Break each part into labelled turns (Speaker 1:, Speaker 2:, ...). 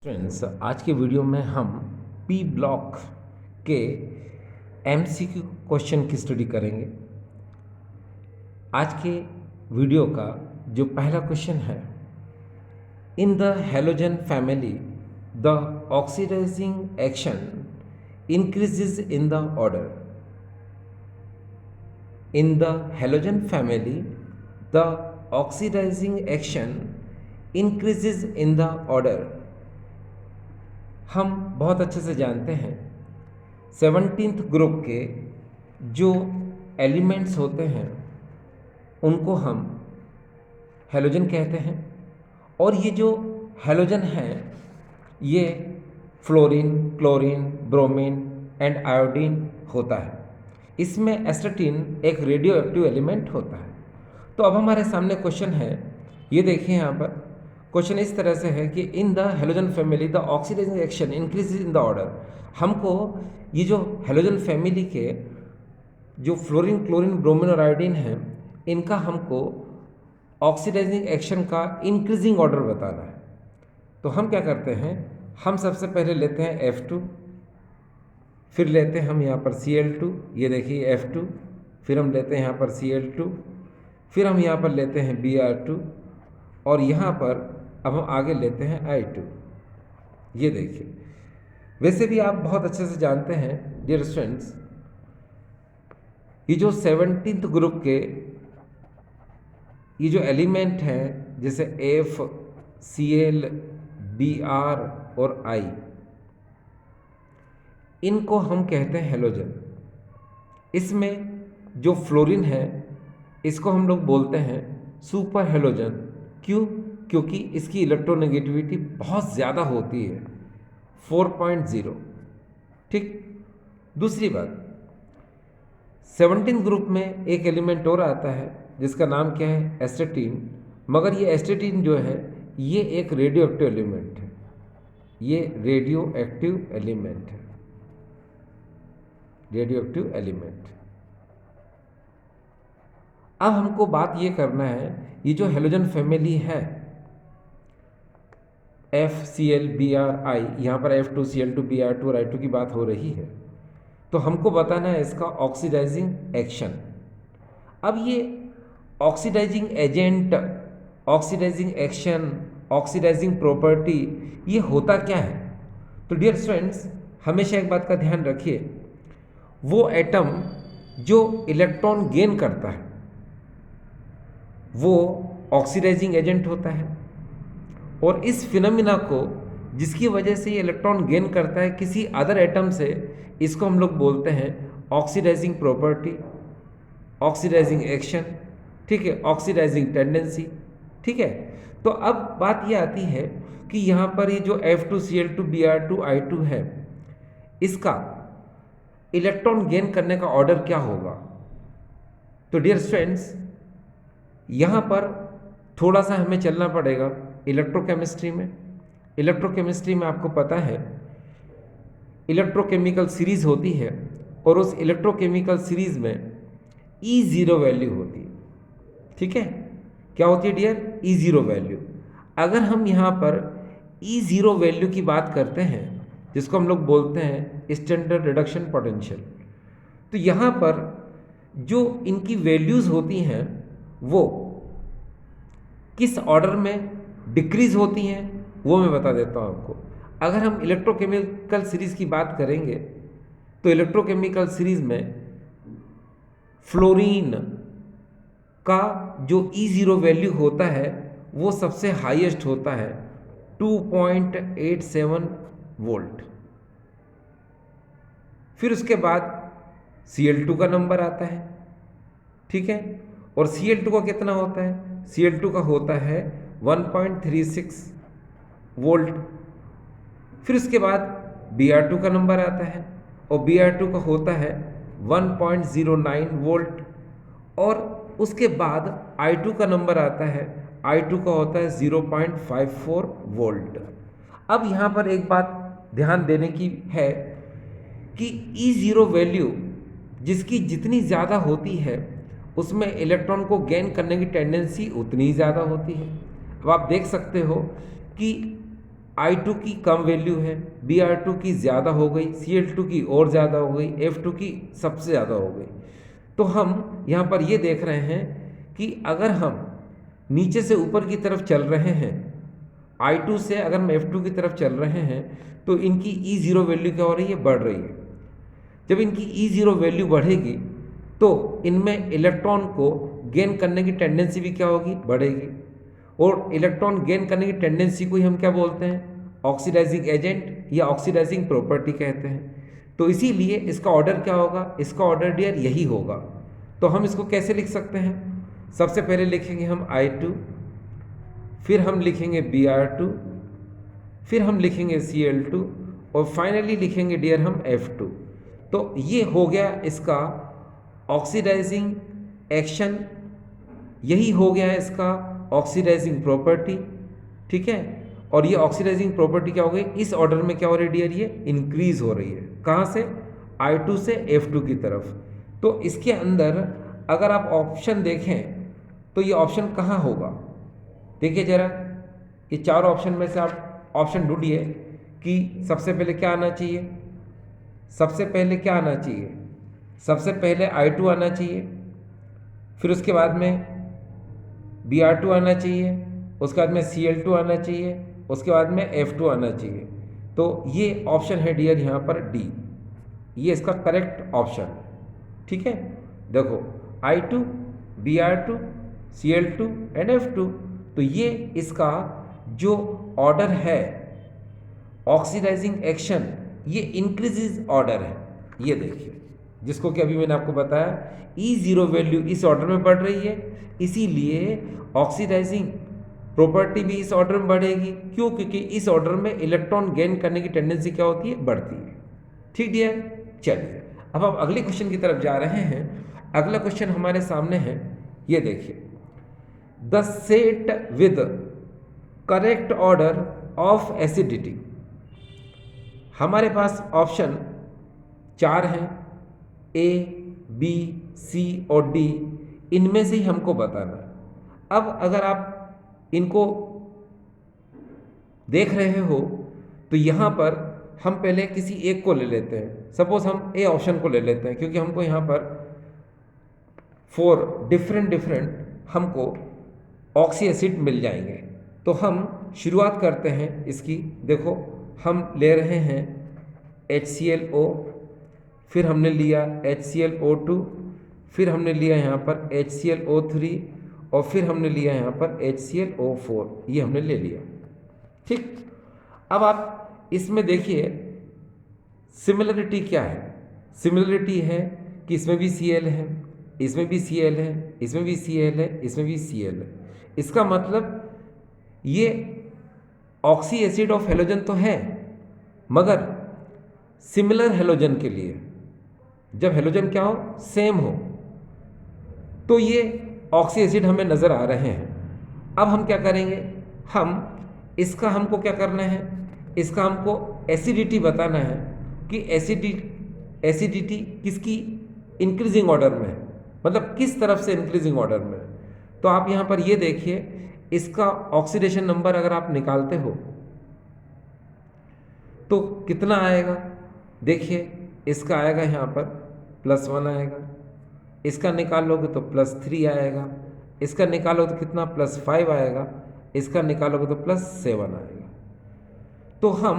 Speaker 1: Friends, आज के video में हम पी ब्लॉक के एमसीक्यू क्वेश्चन की स्टडी करेंगे। आज के वीडियो का जो पहला क्वेश्चन है, in the halogen family the oxidising action increases in the order. In the halogen family the oxidising action increases in the order. हम बहुत अच्छे से जानते हैं 17th ग्रुप के जो एलिमेंट्स होते हैं उनको हम हेलोजन कहते हैं। और ये जो हेलोजन है ये fluorine, chlorine, bromine and iodine होता है। इसमें एस्टेटिन एक रेडियो एक्टिव एलिमेंट होता है। तो अब हमारे सामने क्वेश्चन है, ये देखिए यहाँ पर क्वेश्चन इस तरह से है कि in the halogen family the oxidising action increases in the order. हमको ये जो हेलोजन फैमिली के जो फ्लोरीन, क्लोरीन, ब्रोमीन और आयोडीन हैं इनका हमको ऑक्सीडाइजिंग एक्शन का इंक्रीजिंग ऑर्डर बताना है। तो हम क्या करते हैं, हम सबसे पहले लेते हैं F2, फिर लेते हैं हम यहाँ पर Cl2, ये देखिए F2, फिर हम लेते हैं यहाँ पर Cl2, फिर हम यहाँ पर लेते हैं Br2 और यहाँ पर अब हम आगे लेते हैं I2। ये देखिए, वैसे भी आप बहुत अच्छे से जानते हैं डियर स्टूडेंट्स, ये जो 17th ग्रुप के ये जो एलिमेंट हैं जैसे F, Cl, Br और I, इनको हम कहते हैं हेलोजन। इसमें जो फ्लोरीन है इसको हम लोग बोलते हैं सुपर हेलोजन। क्यों? क्योंकि इसकी इलेक्ट्रोनेगेटिविटी बहुत ज़्यादा होती है, 4.0। ठीक। दूसरी बात, 17 ग्रुप में एक एलिमेंट और आता है जिसका नाम क्या है, एस्टेटिन। मगर ये एस्टेटिन जो है ये एक रेडियो एक्टिव एलिमेंट है, ये रेडियो एक्टिव एलिमेंट है, रेडियो एक्टिव एलिमेंट। अब हमको बात ये करना है, ये जो हेलोजन फैमिली है FCl, Br, I, यहाँ पर F2, Cl2, Br2 और I2 की बात हो रही है, तो हमको बताना है इसका ऑक्सीडाइजिंग एक्शन। अब ये oxidising agent, oxidising action, oxidising property, ये होता क्या है? तो डियर स्टूडेंट्स, हमेशा एक बात का ध्यान रखिए, वो एटम जो इलेक्ट्रॉन गेन करता है वो ऑक्सीडाइजिंग एजेंट होता है। और इस फिनोमिना को, जिसकी वजह से ये इलेक्ट्रॉन गेन करता है किसी अदर एटम से, इसको हम लोग बोलते हैं ऑक्सीडाइजिंग प्रॉपर्टी, ऑक्सीडाइजिंग एक्शन, ठीक है, ऑक्सीडाइजिंग टेंडेंसी। ठीक है। तो अब बात ये आती है कि यहाँ पर ये जो F2, Cl2, Br2, I2 है, इसका इलेक्ट्रॉन गेन करने का ऑर्डर क्या होगा? तो डियर स्टूडेंट्स, यहाँ पर थोड़ा सा हमें चलना पड़ेगा इलेक्ट्रोकेमिस्ट्री में। इलेक्ट्रोकेमिस्ट्री में आपको पता है इलेक्ट्रोकेमिकल सीरीज होती है और उस इलेक्ट्रोकेमिकल सीरीज में E0 वैल्यू होती है। ठीक है, क्या होती है डियर? E0 value. अगर हम यहाँ पर E0 वैल्यू की बात करते हैं जिसको हम लोग बोलते हैं स्टैंडर्ड रिडक्शन पोटेंशियल, तो यहाँ पर जो इनकी वैल्यूज़ होती हैं वो किस ऑर्डर में डिक्रीज होती हैं वो मैं बता देता हूँ आपको। अगर हम इलेक्ट्रोकेमिकल सीरीज की बात करेंगे तो इलेक्ट्रोकेमिकल सीरीज में फ्लोरीन का जो E0 वैल्यू होता है वो सबसे हाईएस्ट होता है 2.87 वोल्ट। फिर उसके बाद Cl2 का नंबर आता है। ठीक है, और Cl2 का कितना होता है? Cl2 का होता है 1.36 वोल्ट। फिर उसके बाद Br2 का नंबर आता है और Br2 का होता है 1.09 वोल्ट। और उसके बाद I2 का नंबर आता है, I2 का होता है 0.54 वोल्ट। अब यहाँ पर एक बात ध्यान देने की है कि E0 वैल्यू जिसकी जितनी ज़्यादा होती है उसमें इलेक्ट्रॉन को गेन करने की टेंडेंसी उतनी ही ज़्यादा होती है। अब आप देख सकते हो कि I2 की कम वैल्यू है, Br2 की ज़्यादा हो गई, Cl2 की और ज़्यादा हो गई, F2 की सबसे ज़्यादा हो गई। तो हम यहाँ पर ये देख रहे हैं कि अगर हम नीचे से ऊपर की तरफ चल रहे हैं, I2 से अगर हम F2 की तरफ चल रहे हैं, तो इनकी E0 वैल्यू क्या हो रही है, बढ़ रही है। जब इनकी E0 वैल्यू बढ़ेगी तो इनमें इलेक्ट्रॉन को गेन करने की टेंडेंसी भी क्या होगी, बढ़ेगी। और इलेक्ट्रॉन गेन करने की टेंडेंसी को ही हम क्या बोलते हैं, ऑक्सीडाइजिंग एजेंट या ऑक्सीडाइजिंग प्रॉपर्टी कहते हैं। तो इसीलिए इसका ऑर्डर क्या होगा, इसका ऑर्डर डियर यही होगा। तो हम इसको कैसे लिख सकते हैं, सबसे पहले लिखेंगे हम I2, फिर हम लिखेंगे Br2, फिर हम लिखेंगे Cl2 और फाइनली लिखेंगे डियर हम F2। तो ये हो गया इसका ऑक्सीडाइजिंग एक्शन, यही हो गया है इसका ऑक्सीडाइजिंग प्रॉपर्टी, ठीक है। और ये ऑक्सीडाइजिंग प्रॉपर्टी क्या हो गई, इस ऑर्डर में क्या हो रही है डियर, ये इंक्रीज हो रही है। कहाँ से, I2 से F2 की तरफ। तो इसके अंदर अगर आप ऑप्शन देखें तो ये ऑप्शन कहाँ होगा, देखिए जरा, ये चार ऑप्शन में से आप ऑप्शन ढूंढिए कि सबसे पहले क्या आना चाहिए। सबसे पहले क्या आना चाहिए, सबसे पहले I2 आना चाहिए, फिर उसके बाद में Br2 आना चाहिए, उसके बाद में Cl2 आना चाहिए, उसके बाद में F2 आना चाहिए। तो ये ऑप्शन है डियर यहाँ पर डी, ये इसका करेक्ट ऑप्शन, ठीक है। देखो I2, Br2, Cl2 and F2, तो ये इसका जो ऑर्डर है ऑक्सीडाइजिंग एक्शन, ये इंक्रीजिज ऑर्डर है। ये देखिए, जिसको कि अभी मैंने आपको बताया E0 वैल्यू इस ऑर्डर में बढ़ रही है, इसीलिए ऑक्सीडाइजिंग प्रॉपर्टी भी इस ऑर्डर में बढ़ेगी। क्यों, क्योंकि इस ऑर्डर में इलेक्ट्रॉन गेन करने की टेंडेंसी क्या होती है, बढ़ती है। ठीक डियर, चलिए अब हम अगले क्वेश्चन की तरफ जा रहे हैं। अगला क्वेश्चन हमारे सामने है, ये देखिए, the set with correct order of acidity. हमारे पास ऑप्शन चार हैं, A, B, C और D, इनमें से ही हमको बताना है। अब अगर आप इनको देख रहे हो तो यहाँ पर हम पहले किसी एक को ले लेते हैं। सपोज हम A ऑप्शन को ले लेते हैं, क्योंकि हमको यहाँ पर 4 डिफरेंट हमको ऑक्सी एसिड मिल जाएंगे। तो हम शुरुआत करते हैं इसकी। देखो हम ले रहे हैं HClO, फिर हमने लिया HClO2, फिर हमने लिया यहाँ पर HClO3 और फिर हमने लिया यहाँ पर HClO4, ये हमने ले लिया। ठीक, अब आप इसमें देखिए सिमिलरिटी क्या है। सिमिलरिटी है कि इसमें भी Cl है, इसमें भी Cl है, इसमें भी Cl है, इसमें भी Cl है। इसका मतलब ये ऑक्सी एसिड ऑफ हेलोजन तो है, मगर सिमिलर हेलोजन के लिए, जब हेलोजन क्या हो, सेम हो, तो ये ऑक्सी एसिड हमें नज़र आ रहे हैं। अब हम क्या करेंगे, हम इसका हमको क्या करना है, इसका हमको एसिडिटी बताना है कि एसिडिटी किसकी इंक्रीजिंग ऑर्डर में है, मतलब किस तरफ से इंक्रीजिंग ऑर्डर में है। तो आप यहाँ पर ये देखिए, इसका ऑक्सीडेशन नंबर अगर आप निकालते हो तो कितना आएगा, देखिए इसका आएगा यहाँ पर +1 आएगा, इसका निकालोगे तो +3 आएगा, इसका निकालोगे तो कितना +5 आएगा, इसका निकालोगे तो +7 आएगा। तो हम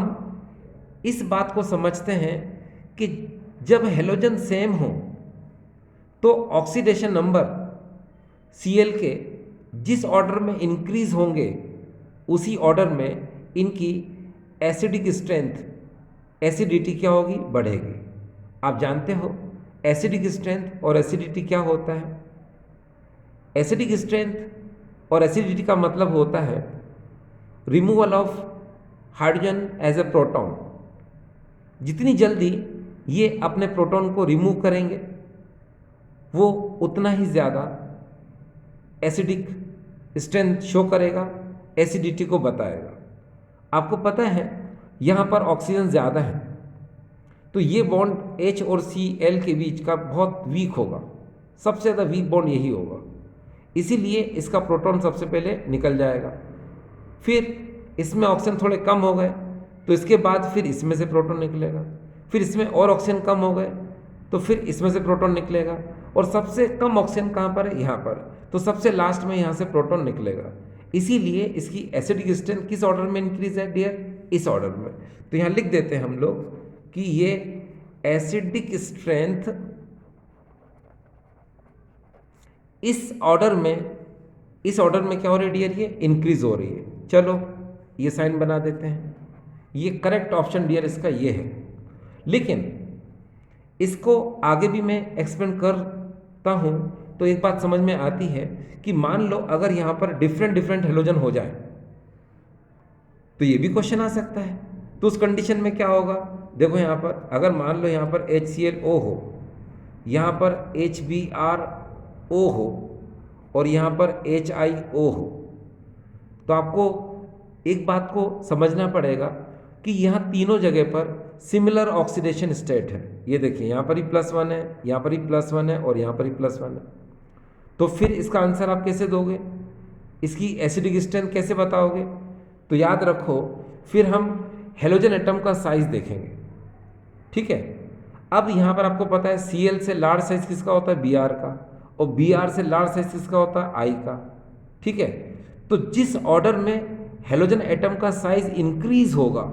Speaker 1: इस बात को समझते हैं कि जब हेलोजन सेम हो तो ऑक्सीडेशन नंबर Cl के जिस ऑर्डर में इंक्रीज होंगे उसी ऑर्डर में इनकी एसिडिक स्ट्रेंथ, एसिडिटी क्या होगी, बढ़ेगी। आप जानते हो एसिडिक स्ट्रेंथ और एसिडिटी क्या होता है। एसिडिक स्ट्रेंथ और एसिडिटी का मतलब होता है removal of hydrogen as a proton. जितनी जल्दी ये अपने प्रोटॉन को रिमूव करेंगे वो उतना ही ज़्यादा एसिडिक स्ट्रेंथ शो करेगा, एसिडिटी को बताएगा। आपको पता है यहाँ पर ऑक्सीजन ज़्यादा है, तो ये बॉन्ड H और Cl के बीच का बहुत वीक होगा, सबसे ज़्यादा वीक बॉन्ड यही होगा, इसीलिए इसका प्रोटॉन सबसे पहले निकल जाएगा। फिर इसमें ऑक्सीजन थोड़े कम हो गए तो इसके बाद फिर इसमें से प्रोटॉन निकलेगा, फिर इसमें और ऑक्सीजन कम हो गए तो फिर इसमें से प्रोटॉन निकलेगा, और सबसे कम ऑक्सीजन कहाँ पर है, यहाँ पर, तो सबसे लास्ट में यहाँ से प्रोटॉन निकलेगा। इसीलिए इसकी एसिडिक स्ट्रेंथ किस ऑर्डर में इंक्रीज है डियर, इस ऑर्डर में। तो यहाँ लिख देते हैं हम लोग कि ये एसिडिक स्ट्रेंथ इस ऑर्डर में क्या हो रही है डियर, ये इंक्रीज हो रही है। चलो ये साइन बना देते हैं, ये करेक्ट ऑप्शन डियर इसका ये है। लेकिन इसको आगे भी मैं एक्सप्लेन करता हूं तो एक बात समझ में आती है कि मान लो अगर यहां पर डिफरेंट डिफरेंट हेलोजन हो जाए तो ये भी क्वेश्चन आ सकता है। तो उस कंडीशन में क्या होगा, देखो यहां पर अगर मान लो यहां पर HClO हो, यहां पर HBrO हो और यहां पर HIO हो, तो आपको एक बात को समझना पड़ेगा कि यहाँ तीनों जगह पर सिमिलर ऑक्सीडेशन स्टेट है। ये देखिए यहाँ पर ही +1 है, यहाँ पर ही +1 है और यहाँ पर ही +1 है। तो फिर इसका आंसर आप कैसे दोगे, इसकी एसिडिक स्ट्रेंथ कैसे बताओगे। तो याद रखो फिर हम हेलोजन एटम का साइज देखेंगे, ठीक है। अब यहाँ पर आपको पता है Cl से लार्ज साइज किसका होता है, Br का, और Br से लार्ज साइज किसका होता है, I का, ठीक है। तो जिस ऑर्डर में हेलोजन एटम का साइज इंक्रीज होगा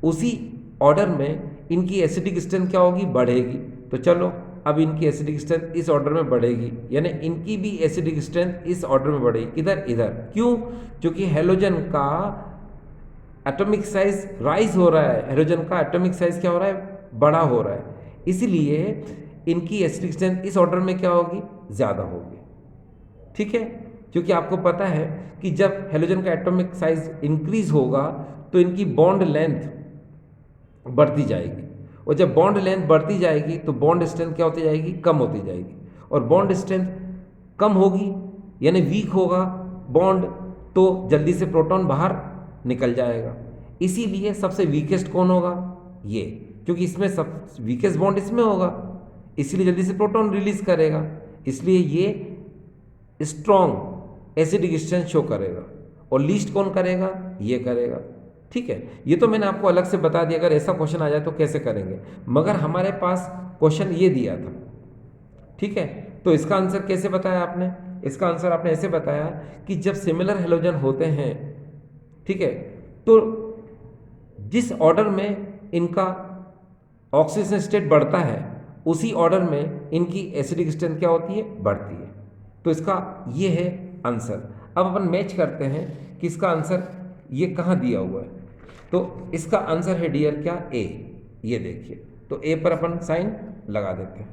Speaker 1: उसी ऑर्डर में इनकी एसिडिक स्ट्रेंथ क्या होगी, बढ़ेगी। तो चलो अब इनकी एसिडिक स्ट्रेंथ इस ऑर्डर में बढ़ेगी, यानी इनकी भी एसिडिक स्ट्रेंथ इस ऑर्डर में बढ़ेगी, किधर, इधर। क्यों, क्योंकि हेलोजन का एटॉमिक साइज राइज हो रहा है, हेलोजन का एटॉमिक साइज क्या हो रहा है, बड़ा हो रहा है, इसलिए इनकी एसिडिक स्ट्रेंथ इस ऑर्डर में क्या होगी, ज़्यादा होगी, ठीक है। क्योंकि आपको पता है कि जब हेलोजन का एटॉमिक साइज इंक्रीज होगा तो इनकी बॉन्ड लेंथ बढ़ती जाएगी, और जब बॉन्ड लेंथ बढ़ती जाएगी तो बॉन्ड स्ट्रेंथ क्या होती जाएगी, कम होती जाएगी, और बॉन्ड स्ट्रेंथ कम होगी यानी वीक होगा बॉन्ड, तो जल्दी से प्रोटॉन बाहर निकल जाएगा। इसीलिए सबसे वीकेस्ट कौन होगा, ये, क्योंकि इसमें सब वीकेस्ट बॉन्ड इसमें होगा, इसलिए जल्दी से प्रोटॉन रिलीज करेगा, इसलिए ये स्ट्रॉन्ग एसिडिक स्ट्रेंथ शो करेगा, और लीस्ट कौन करेगा, ये करेगा, ठीक है। ये तो मैंने आपको अलग से बता दिया, अगर ऐसा क्वेश्चन आ जाए तो कैसे करेंगे, मगर हमारे पास क्वेश्चन ये दिया था, ठीक है। तो इसका आंसर कैसे बताया आपने, इसका आंसर आपने ऐसे बताया कि जब सिमिलर हेलोजन होते हैं, ठीक है, तो जिस ऑर्डर में इनका ऑक्सीजन स्टेट बढ़ता है उसी ऑर्डर में इनकी एसिडिक स्ट्रेंथ क्या होती है, बढ़ती है। तो इसका ये है आंसर। अब अपन मैच करते हैं कि इसका आंसर ये कहाँ दिया हुआ है। तो इसका आंसर है डियर क्या, ए, ये देखिए। तो ए पर अपन साइन लगा देते हैं,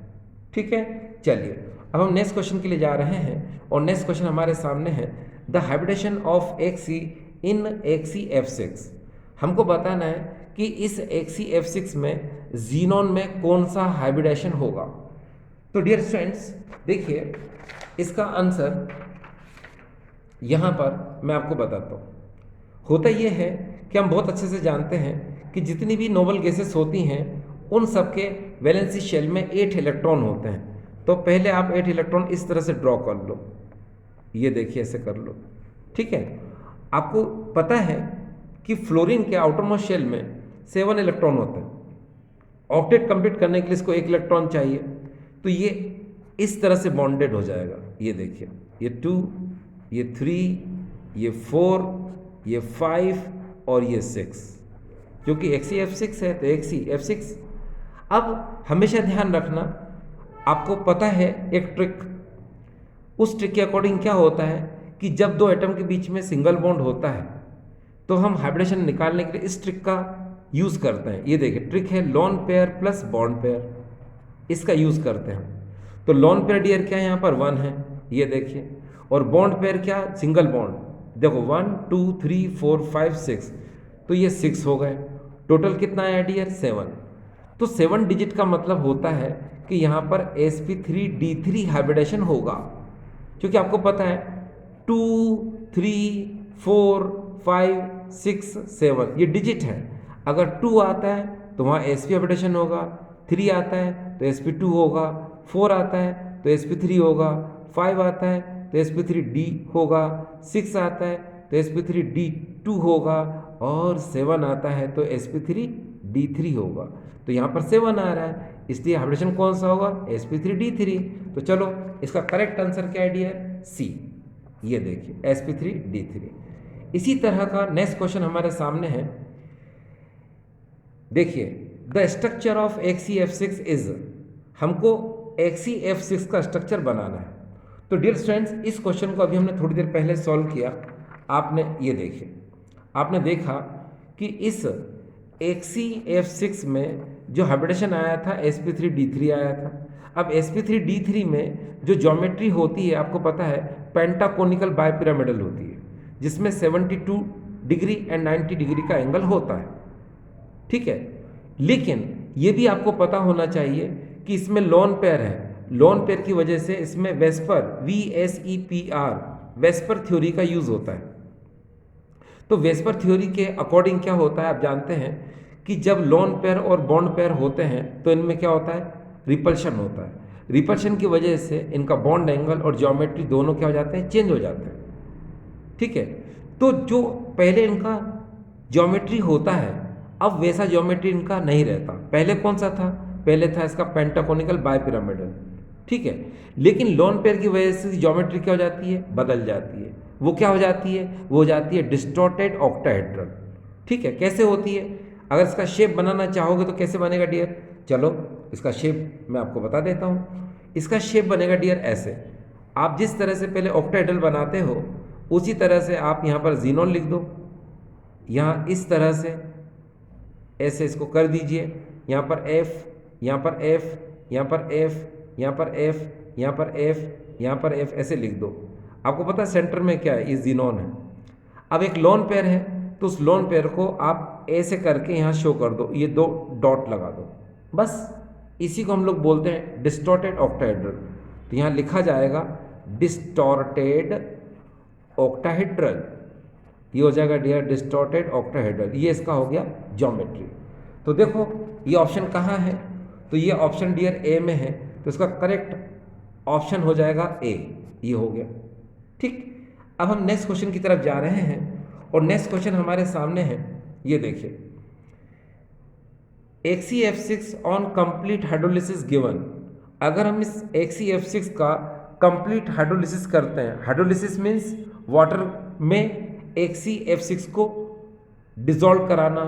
Speaker 1: ठीक है। चलिए अब हम नेक्स्ट क्वेश्चन के लिए जा रहे हैं, और नेक्स्ट क्वेश्चन हमारे सामने है the hybridisation of XC in XeF6। हमको बताना है कि इस XeF6 में जीनोन में कौन सा हाइब्रिडेशन होगा। तो डियर स्टूडेंट्स देखिए इसका आंसर यहाँ पर मैं आपको बताता हूँ। होता यह है कि हम बहुत अच्छे से जानते हैं कि जितनी भी नोबल गैसेस होती हैं उन सबके वैलेंसी शेल में 8 इलेक्ट्रॉन होते हैं। तो पहले आप 8 इलेक्ट्रॉन इस तरह से ड्रॉ कर लो, ये देखिए ऐसे कर लो, ठीक है। आपको पता है कि फ्लोरीन के आउटरमोस्ट शेल में 7 इलेक्ट्रॉन होते हैं। ऑक्टेट कंप्लीट करने के लिए इसको 1 इलेक्ट्रॉन चाहिए, तो ये इस तरह से बॉन्डेड हो जाएगा। ये देखिए, ये 2, ये 3, ये 4, ये 5 और ये 6, क्योंकि XeF6 है तो XeF6। अब हमेशा ध्यान रखना, आपको पता है एक ट्रिक, उस ट्रिक के अकॉर्डिंग क्या होता है कि जब दो एटम के बीच में सिंगल बॉन्ड होता है तो हम हाइब्रिडेशन निकालने के लिए इस ट्रिक का यूज करते हैं। ये देखिए ट्रिक है lone pair plus bond pair, इसका यूज करते हैं। तो लोन पेयर डियर क्या है, यहाँ पर 1 है, ये देखिए, और बॉन्ड पेयर क्या, सिंगल बॉन्ड, देखो 1 2 3 4 5 6, तो ये 6 हो गए। टोटल कितना है डियर, 7। तो 7 डिजिट का मतलब होता है कि यहाँ पर sp3d3 हाइब्रिडेशन होगा, क्योंकि आपको पता है 2 3 4 5 6 7 ये डिजिट है। अगर 2 आता है तो वहाँ sp हाइब्रिडेशन होगा, 3 आता है तो sp2 होगा, 4 आता है तो sp3 होगा, 5 आता है तो sp3d होगा, 6 आता है तो sp3d2 होगा, और 7 आता है तो sp3d3 होगा। तो यहाँ पर 7 आ रहा है, इसलिए हाइब्रिडेशन कौन सा होगा, sp3d3। तो चलो इसका करेक्ट आंसर क्या है डियर, सी। ये देखिए sp3d3। इसी तरह का नेक्स्ट क्वेश्चन हमारे सामने है। देखिए the structure of XeF6 is, हमको XeF6 का स्ट्रक्चर बनाना है। तो डियर स्टूडेंट्स, इस क्वेश्चन को अभी हमने थोड़ी देर पहले सॉल्व किया। आपने ये देखिए, आपने देखा कि इस XeF6 में जो हाइब्रिडेशन आया था sp3d3 आया था। अब sp3d3 में जो ज्योमेट्री होती है आपको पता है पेंटाकोनिकल बायपिरामिडल होती है, जिसमें 72 डिग्री एंड 90 डिग्री का एंगल होता है, ठीक है। लेकिन ये भी आपको पता होना चाहिए कि इसमें लोन पेयर है। लोन पेयर की वजह से इसमें वेस्पर VSEPR वेस्पर थ्योरी का यूज होता है। तो वेस्पर थ्योरी के अकॉर्डिंग क्या होता है आप जानते हैं कि जब लोन पेयर और बॉन्ड पेयर होते हैं तो इनमें क्या होता है, रिपल्शन होता है। रिपल्शन की वजह से इनका बॉन्ड एंगल और ज्योमेट्री दोनों क्या हो जाते हैं, चेंज हो जाते हैं, ठीक है। तो जो पहले इनका ज्योमेट्री होता है अब वैसा ज्योमेट्री इनका नहीं रहता। पहले कौन सा था, पहले था इसका पेंटाकोनिकल बायपिरामिडल, ठीक है। लेकिन लोन पेयर की वजह से ज्योमेट्री क्या हो जाती है, बदल जाती है। वो क्या हो जाती है, वो हो जाती है डिस्टॉर्टेड ऑक्टाहेड्रल, ठीक है। कैसे होती है, अगर इसका शेप बनाना चाहोगे तो कैसे बनेगा डियर, चलो इसका शेप मैं आपको बता देता हूँ। इसका शेप बनेगा डियर ऐसे, आप जिस तरह से पहले ऑक्टाहेड्रल बनाते हो उसी तरह से आप यहाँ पर जीनोन लिख दो, यहाँ इस तरह से ऐसे इसको कर दीजिए। यहाँ पर F, यहाँ पर F, यहाँ पर F, यहाँ पर F, यहाँ पर F, यहाँ पर F, ऐसे लिख दो। आपको पता है सेंटर में क्या है, ये जीनोन है। अब एक लोन पेयर है तो उस लोन पेयर को आप ऐसे करके यहाँ शो कर दो, ये 2 डॉट लगा दो, बस इसी को हम लोग बोलते हैं डिस्टॉर्टेड ऑक्टाहेड्रल। तो यहाँ लिखा जाएगा डिस्टॉर्टेड ऑक्टाहेड्रल, ये हो जाएगा डियर डिस्टॉर्टेड ऑक्टाहेड्रल। ये इसका हो गया ज्योमेट्री। तो देखो ये ऑप्शन कहाँ है, तो ये ऑप्शन डियर ए में है, तो इसका करेक्ट ऑप्शन हो जाएगा ए, ये हो गया, ठीक। अब हम नेक्स्ट क्वेश्चन की तरफ जा रहे हैं और नेक्स्ट क्वेश्चन हमारे सामने है। ये देखिए XeF6 on complete hydrolysis given. अगर हम इस XeF6 का कंप्लीट हाइड्रोलिसिस करते हैं, हाइड्रोलिसिस मीन्स वाटर में XeF6 को डिसॉल्व कराना,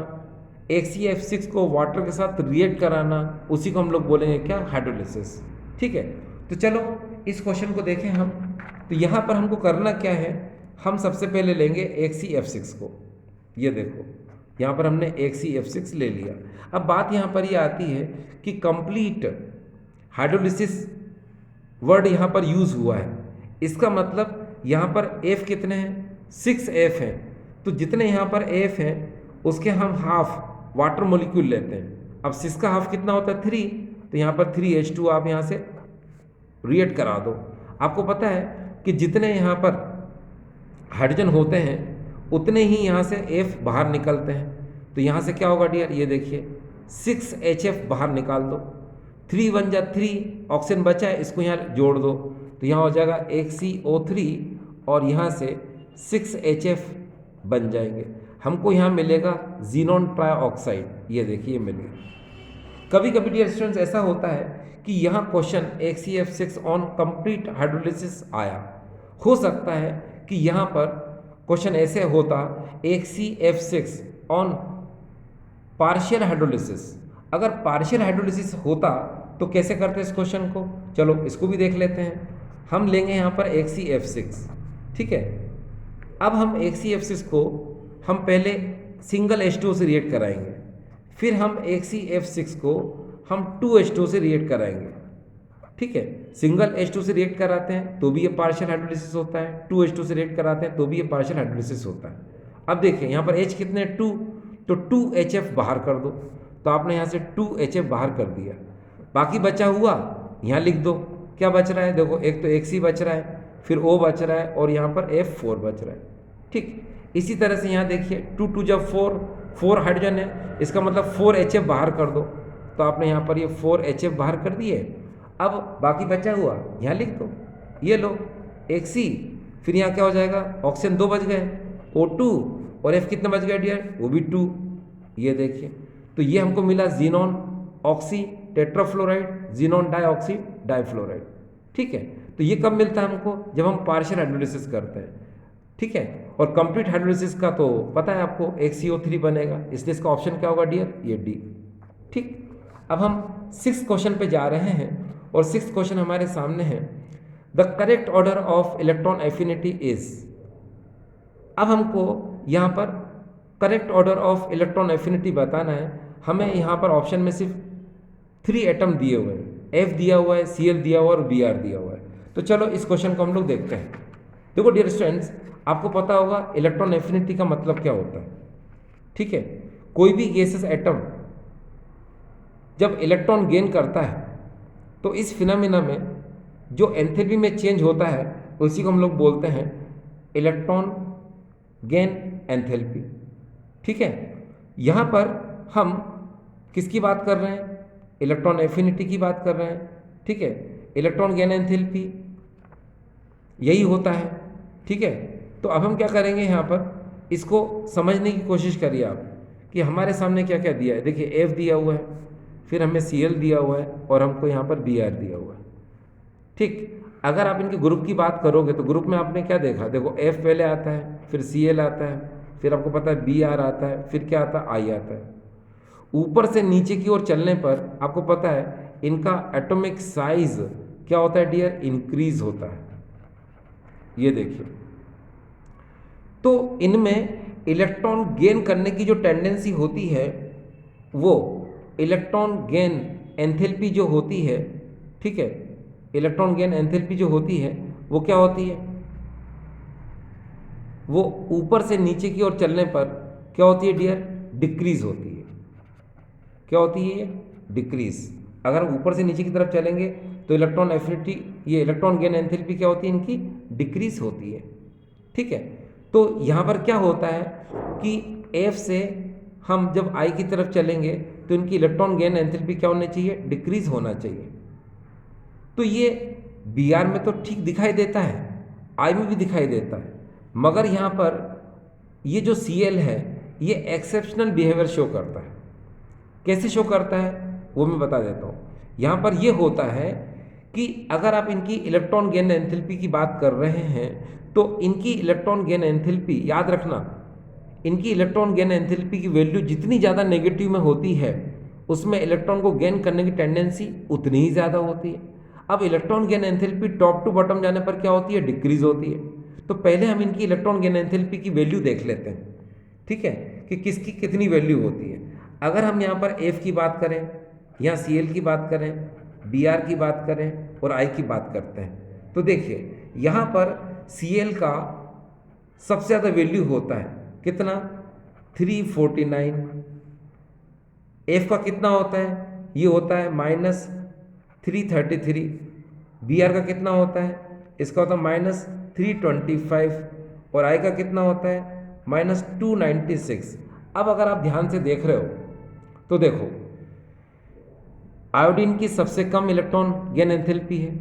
Speaker 1: XeF6 को वाटर के साथ रिएक्ट कराना, उसी को हम लोग बोलेंगे क्या, हाइड्रोलिसिस, ठीक है। तो चलो इस क्वेश्चन को देखें हम। तो यहाँ पर हमको करना क्या है, हम सबसे पहले लेंगे XeF6 को। ये देखो यहाँ पर हमने XeF6 ले लिया। अब बात यहाँ पर ये आती है कि कंप्लीट हाइड्रोलिसिस वर्ड यहाँ पर यूज हुआ है, इसका मतलब यहाँ पर F कितने हैं, 6F हैं। तो जितने यहाँ पर F हैं उसके हम हाफ वाटर मोलिक्यूल लेते हैं। अब 6 का हाफ कितना होता है, 3, तो यहाँ पर 3H2 आप यहाँ से रिएक्ट करा दो। आपको पता है कि जितने यहाँ पर हाइड्रोजन होते हैं उतने ही यहाँ से F बाहर निकलते हैं। तो यहाँ से क्या होगा डियर, ये देखिए 6HF बाहर निकाल दो, 3 1 जा 3, ऑक्सीजन बचा है इसको यहाँ जोड़ दो, तो यहाँ हो जाएगा XeO3 और यहाँ से 6HF बन जाएंगे। हमको यहाँ मिलेगा जीनोन ट्राइऑक्साइड, ये देखिए मिल गया। कभी कभी डियर स्टूडेंट्स ऐसा होता है कि यहाँ question XeF6 on complete hydrolysis आया, हो सकता है कि यहाँ पर क्वेश्चन ऐसे होता XeF6 ऑन पार्शियल हाइड्रोलिसिस। अगर पार्शियल हाइड्रोलिसिस होता तो कैसे करते इस क्वेश्चन को, चलो इसको भी देख लेते हैं। हम लेंगे यहाँ पर XeF6, ठीक है। अब हम XeF6 को हम पहले सिंगल H2O से रिएक्ट कराएंगे, फिर हम XeF6 को हम 2H2O से रिएक्ट कराएंगे, ठीक है। सिंगल H2 से रिएक्ट कराते हैं तो भी ये पार्शियल हाइड्रोलिसिस होता है, 2H2 से रिएक्ट कराते हैं तो भी ये पार्शियल हाइड्रोलिसिस होता है। अब देखिए यहाँ पर H कितने, 2, तो 2HF बाहर कर दो, तो आपने यहाँ से 2HF बाहर कर दिया। बाकी बचा हुआ यहाँ लिख दो, क्या बच रहा है, देखो एक तो Xe बच रहा है, फिर O बच रहा है और यहाँ पर F4 बच रहा है, ठीक। इसी तरह से यहाँ देखिए 2 2 जब 4 हाइड्रोजन है, इसका मतलब 4HF बाहर कर दो, तो आपने यहाँ पर ये 4HF बाहर कर दिए। अब बाकी बचा हुआ यहाँ लिख दो, ये लो Xe, फिर यहाँ क्या हो जाएगा, ऑक्सीजन 2 बच गए, O2 और F कितना बच गया डियर, वो भी 2। ये देखिए, तो ये हमको मिला xenon oxy tetrafluoride, xenon dioxy difluoride. ठीक है, तो ये कब मिलता है हमको, जब हम पार्शियल हाइड्रोलिसिस करते हैं। ठीक है, और कंप्लीट हाइड्रोलिसिस का तो पता है आपको, एक CO3 बनेगा, इसलिए इसका ऑप्शन क्या होगा डियर, ये डी। ठीक, अब हम 6th क्वेश्चन पे जा रहे हैं और 6th क्वेश्चन हमारे सामने है, the correct order of electron affinity is. अब हमको यहाँ पर correct order of electron affinity बताना है। हमें यहाँ पर ऑप्शन में सिर्फ 3 एटम दिए हुए हैं, F दिया हुआ है, Cl दिया हुआ है और Br दिया हुआ है। तो चलो इस क्वेश्चन को हम लोग देखते हैं। देखो डियर स्टूडेंट्स, आपको पता होगा इलेक्ट्रॉन एफिनिटी का मतलब क्या होता है। ठीक है, कोई भी गैसेस एटम जब इलेक्ट्रॉन गेन करता है तो इस फिनोमेना में जो एंथैल्पी में चेंज होता है उसी को हम लोग बोलते हैं इलेक्ट्रॉन गेन एंथैल्पी। ठीक है, यहाँ पर हम किसकी बात कर रहे हैं, इलेक्ट्रॉन एफिनिटी की बात कर रहे हैं। ठीक है, इलेक्ट्रॉन गेन एंथैल्पी यही होता है। ठीक है, तो अब हम क्या करेंगे, यहाँ पर इसको समझने की कोशिश करिए आप कि हमारे सामने क्या क्या दिया है। देखिए F दिया हुआ है, फिर हमें Cl दिया हुआ है और हमको यहाँ पर Br दिया हुआ है। ठीक, अगर आप इनके ग्रुप की बात करोगे तो ग्रुप में आपने क्या देखा, देखो F पहले आता है, फिर Cl आता है, फिर आपको पता है Br आता है, फिर क्या आता है, I आता है। ऊपर से नीचे की ओर चलने पर आपको पता है इनका एटॉमिक साइज क्या होता है डियर, इंक्रीज होता है। ये देखिए, तो इनमें इलेक्ट्रॉन गेन करने की जो टेंडेंसी होती है वो इलेक्ट्रॉन गेन एंथैल्पी जो होती है, ठीक है, इलेक्ट्रॉन गेन एंथैल्पी जो होती है वो क्या होती है, वो ऊपर से नीचे की ओर चलने पर क्या होती है डियर, डिक्रीज होती है। क्या होती है, डिक्रीज। अगर हम ऊपर से नीचे की तरफ चलेंगे तो इलेक्ट्रॉन एफिनिटी, ये इलेक्ट्रॉन गेन एंथैल्पी क्या होती है, इनकी डिक्रीज होती है। ठीक है, तो यहाँ पर क्या होता है कि F से हम जब I की तरफ चलेंगे तो इनकी इलेक्ट्रॉन गेन एंथैल्पी क्या होना चाहिए, डिक्रीज होना चाहिए। तो ये Br में तो ठीक दिखाई देता है, I में भी दिखाई देता है, मगर यहाँ पर ये जो Cl है ये एक्सेप्शनल बिहेवियर शो करता है। कैसे शो करता है वो मैं बता देता हूँ। यहाँ पर ये होता है कि अगर आप इनकी इलेक्ट्रॉन गेन एंथैल्पी की बात कर रहे हैं तो इनकी इलेक्ट्रॉन गेन एंथैल्पी, याद रखना, इनकी इलेक्ट्रॉन गेन एंथैल्पी की वैल्यू जितनी ज़्यादा नेगेटिव में होती है उसमें इलेक्ट्रॉन को गेन करने की टेंडेंसी उतनी ही ज़्यादा होती है। अब electron gain enthalpy top to bottom जाने पर क्या होती है, डिक्रीज होती है। तो पहले हम इनकी इलेक्ट्रॉन गेन एंथैल्पी की वैल्यू देख लेते हैं। ठीक है, कि किसकी कितनी वैल्यू होती है। अगर हम यहाँ पर F की बात करें, यहाँ Cl की बात करें, Br की बात करें और I की बात करते हैं तो देखिए यहाँ पर Cl का सबसे ज़्यादा वैल्यू होता है कितना, 349। F का कितना होता है, ये होता है -333। Br का कितना होता है, इसका होता है -325 और I का कितना होता है -296। अब अगर आप ध्यान से देख रहे हो तो देखो आयोडीन की सबसे कम इलेक्ट्रॉन गेन एंथैल्पी है।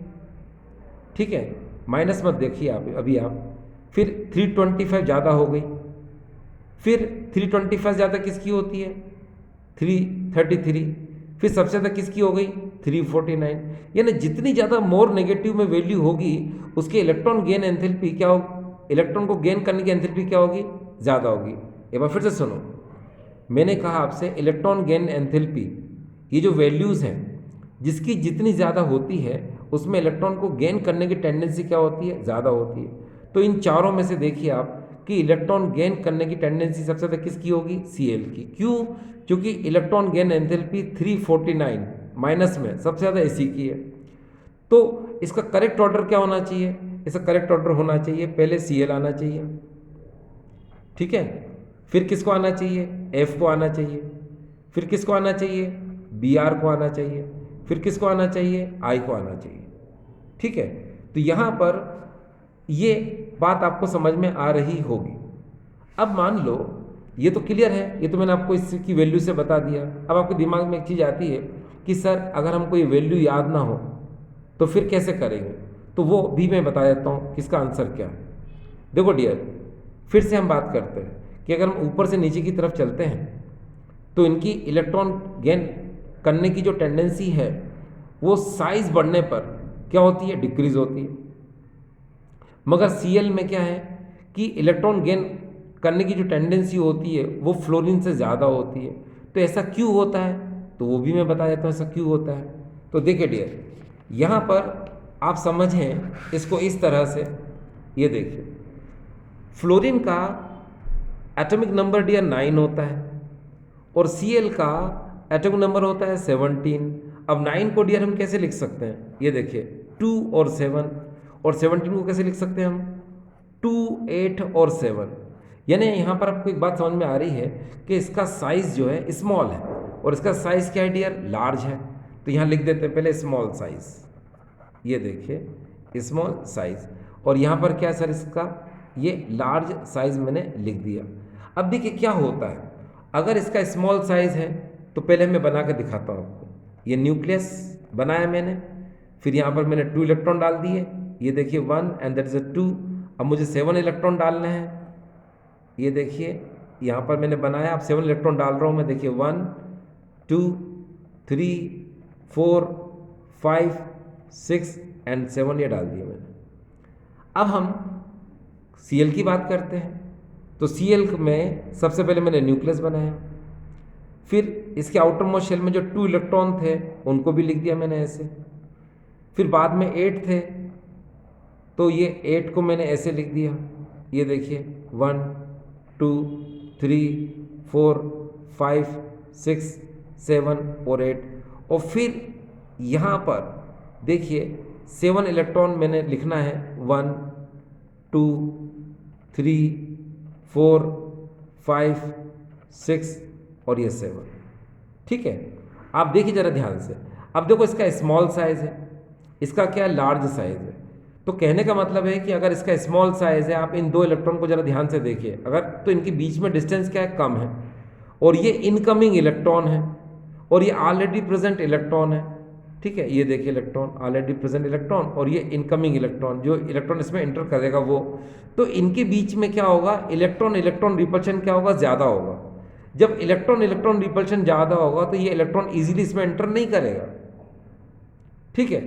Speaker 1: ठीक है, माइनस मत देखिए आप अभी आप, फिर 325 ज़्यादा हो गई, फिर 325 ज़्यादा किसकी होती है, 333, फिर सबसे ज़्यादा किसकी हो गई, 349। यानी जितनी ज़्यादा मोर नेगेटिव में वैल्यू होगी उसके इलेक्ट्रॉन गेन एंथैल्पी क्या होगी, इलेक्ट्रॉन को गेन करने की एंथैल्पी क्या होगी, ज़्यादा होगी। एक बार फिर से सुनो, मैंने कहा आपसे इलेक्ट्रॉन गेन एंथैल्पी, ये जो वैल्यूज़ हैं जिसकी जितनी ज़्यादा होती है उसमें इलेक्ट्रॉन को गेन करने की टेंडेंसी क्या होती है, ज़्यादा होती है। तो इन चारों में से देखिए आप कि इलेक्ट्रॉन गेन करने की टेंडेंसी सबसे ज़्यादा किसकी होगी, Cl की। क्यों, क्योंकि इलेक्ट्रॉन गेन एंथैल्पी 349 माइनस में सबसे ज़्यादा Ac की है। तो इसका करेक्ट ऑर्डर क्या होना चाहिए, इसका करेक्ट ऑर्डर होना चाहिए पहले Cl आना चाहिए, ठीक है, फिर किसको आना चाहिए, F को आना चाहिए, फिर किसको आना चाहिए, Br को आना चाहिए, फिर किसको आना चाहिए, I को आना चाहिए। ठीक है, तो यहाँ पर ये बात आपको समझ में आ रही होगी। अब मान लो ये तो क्लियर है, ये तो मैंने आपको इसकी वैल्यू से बता दिया। अब आपके दिमाग में एक चीज़ आती है कि सर अगर हमको ये वैल्यू याद ना हो तो फिर कैसे करेंगे, तो वो भी मैं बता देता हूँ कि इसका आंसर क्या है। देखो डियर, फिर से हम बात करते हैं कि अगर हम ऊपर से नीचे की तरफ चलते हैं तो इनकी इलेक्ट्रॉन गेन करने की जो टेंडेंसी है वो साइज बढ़ने पर क्या होती है, डिक्रीज होती है। मगर Cl में क्या है कि इलेक्ट्रॉन गेन करने की जो टेंडेंसी होती है वो फ्लोरीन से ज़्यादा होती है। तो ऐसा क्यों होता है, तो वो भी मैं बता देता हूँ ऐसा क्यों होता है। तो देखिए डियर, यहाँ पर आप समझें इसको इस तरह से, ये देखिए फ्लोरीन का एटॉमिक नंबर डियर 9 होता है और Cl का एटॉमिक नंबर होता है 17। अब 9 को डियर हम कैसे लिख सकते हैं, ये देखिए 2 और 7, और 17 को कैसे लिख सकते हैं हम, 2, 8 और 7। यानी यहाँ पर आपको एक बात समझ में आ रही है कि इसका साइज जो है स्मॉल है और इसका साइज क्या है डियर, लार्ज है। तो यहाँ लिख देते हैं पहले स्मॉल साइज, ये देखिए स्मॉल साइज, और यहाँ पर क्या है सर इसका, ये लार्ज साइज मैंने लिख दिया। अब देखिए क्या होता है, अगर इसका स्मॉल साइज है तो पहले मैं बना के दिखाता हूँ आपको। ये न्यूक्लियस बनाया मैंने, फिर यहाँ पर मैंने 2 इलेक्ट्रॉन डाल दिए, ये देखिए 1 एंड दैट इज अ 2। अब मुझे 7 इलेक्ट्रॉन डालने हैं, ये देखिए यहाँ पर मैंने बनाया, अब 7 इलेक्ट्रॉन डाल रहा हूँ मैं, देखिए 1 2 3 4 5 6 एंड 7 ये डाल दिया मैंने। अब हम Cl की बात करते हैं। तो Cl में सबसे पहले मैंने न्यूक्लियस बनाया, फिर इसके आउटर मोस्ट शेल में जो 2 इलेक्ट्रॉन थे उनको भी लिख दिया मैंने ऐसे, फिर बाद में 8 थे तो ये 8 को मैंने ऐसे लिख दिया, ये देखिए 1 2 3 4 5 6 7 और 8। और फिर यहाँ पर देखिए 7 इलेक्ट्रॉन मैंने लिखना है, 1 2 3 4 5 6 और ये 7। ठीक है, आप देखिए ज़रा ध्यान से। अब देखो इसका स्मॉल साइज है, इसका क्या है, लार्ज साइज है। तो कहने का मतलब है कि अगर इसका स्मॉल साइज है, आप इन 2 इलेक्ट्रॉन को ज़रा ध्यान से देखिए अगर, तो इनके बीच में डिस्टेंस क्या है, कम है, और ये इनकमिंग इलेक्ट्रॉन है और ये ऑलरेडी प्रेजेंट इलेक्ट्रॉन है। ठीक है, ये देखिए इलेक्ट्रॉन, ऑलरेडी प्रेजेंट इलेक्ट्रॉन, और ये इनकमिंग इलेक्ट्रॉन, जो इलेक्ट्रॉन इसमें एंटर करेगा वो। तो इनके बीच में क्या होगा, इलेक्ट्रॉन इलेक्ट्रॉन रिपल्शन क्या होगा, ज़्यादा होगा। जब इलेक्ट्रॉन इलेक्ट्रॉन रिपल्शन ज़्यादा होगा तो ये इलेक्ट्रॉन इजीली इसमें एंटर नहीं करेगा। ठीक है,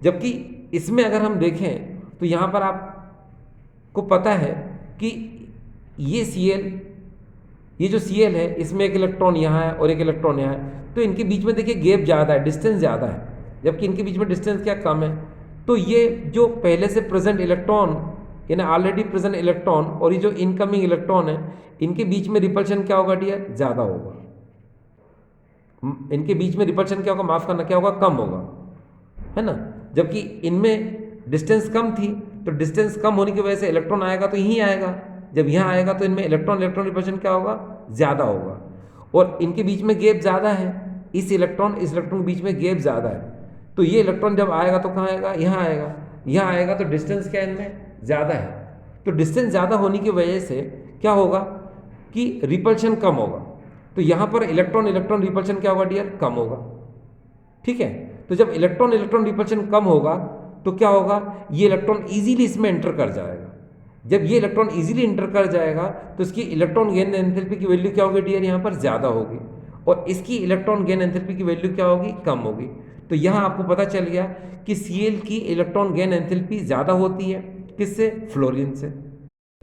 Speaker 1: जबकि इसमें अगर हम देखें तो यहाँ पर आपको पता है कि ये Cl, ये जो Cl है इसमें एक इलेक्ट्रॉन यहाँ है और एक इलेक्ट्रॉन यहाँ है, तो इनके बीच में देखिए गैप ज़्यादा है, डिस्टेंस ज़्यादा है, जबकि इनके बीच में डिस्टेंस क्या कम है। तो ये जो पहले से प्रेजेंट इलेक्ट्रॉन, यानी ऑलरेडी प्रेजेंट इलेक्ट्रॉन, और ये जो इनकमिंग इलेक्ट्रॉन है, इनके बीच में रिपल्शन क्या होगा डियर, ज़्यादा होगा। इनके बीच में रिपल्शन क्या होगा, माफ़ करना, क्या होगा, कम होगा, है ना। जबकि इनमें डिस्टेंस कम थी, तो डिस्टेंस कम होने की वजह से इलेक्ट्रॉन आएगा तो यहीं आएगा, जब यहाँ आएगा तो इनमें इलेक्ट्रॉन इलेक्ट्रॉन रिपल्शन क्या होगा, ज़्यादा होगा। और इनके बीच में गैप ज़्यादा है, इस इलेक्ट्रॉन के बीच में गैप ज़्यादा है, तो ये इलेक्ट्रॉन जब आएगा तो कहाँ आएगा, यहाँ आएगा, यहाँ आएगा, तो डिस्टेंस क्या इनमें ज़्यादा है। तो डिस्टेंस ज़्यादा होने की वजह से क्या होगा कि रिपल्शन कम होगा, तो यहाँ पर इलेक्ट्रॉन इलेक्ट्रॉन रिपल्शन क्या होगा डियर, कम होगा। ठीक है, तो जब इलेक्ट्रॉन इलेक्ट्रॉन रिपल्शन कम होगा तो क्या होगा, ये इलेक्ट्रॉन इजीली इसमें एंटर कर जाएगा। जब ये इलेक्ट्रॉन इजीली एंटर कर जाएगा तो इसकी इलेक्ट्रॉन गेन एंथैल्पी की वैल्यू क्या होगी डियर, यहाँ पर ज़्यादा होगी, और इसकी इलेक्ट्रॉन गेन एंथैल्पी की वैल्यू क्या होगी, कम होगी। तो यहाँ आपको पता चल गया कि Cl की इलेक्ट्रॉन गेन एंथैल्पी ज़्यादा होती है, किससे, फ्लोरीन से।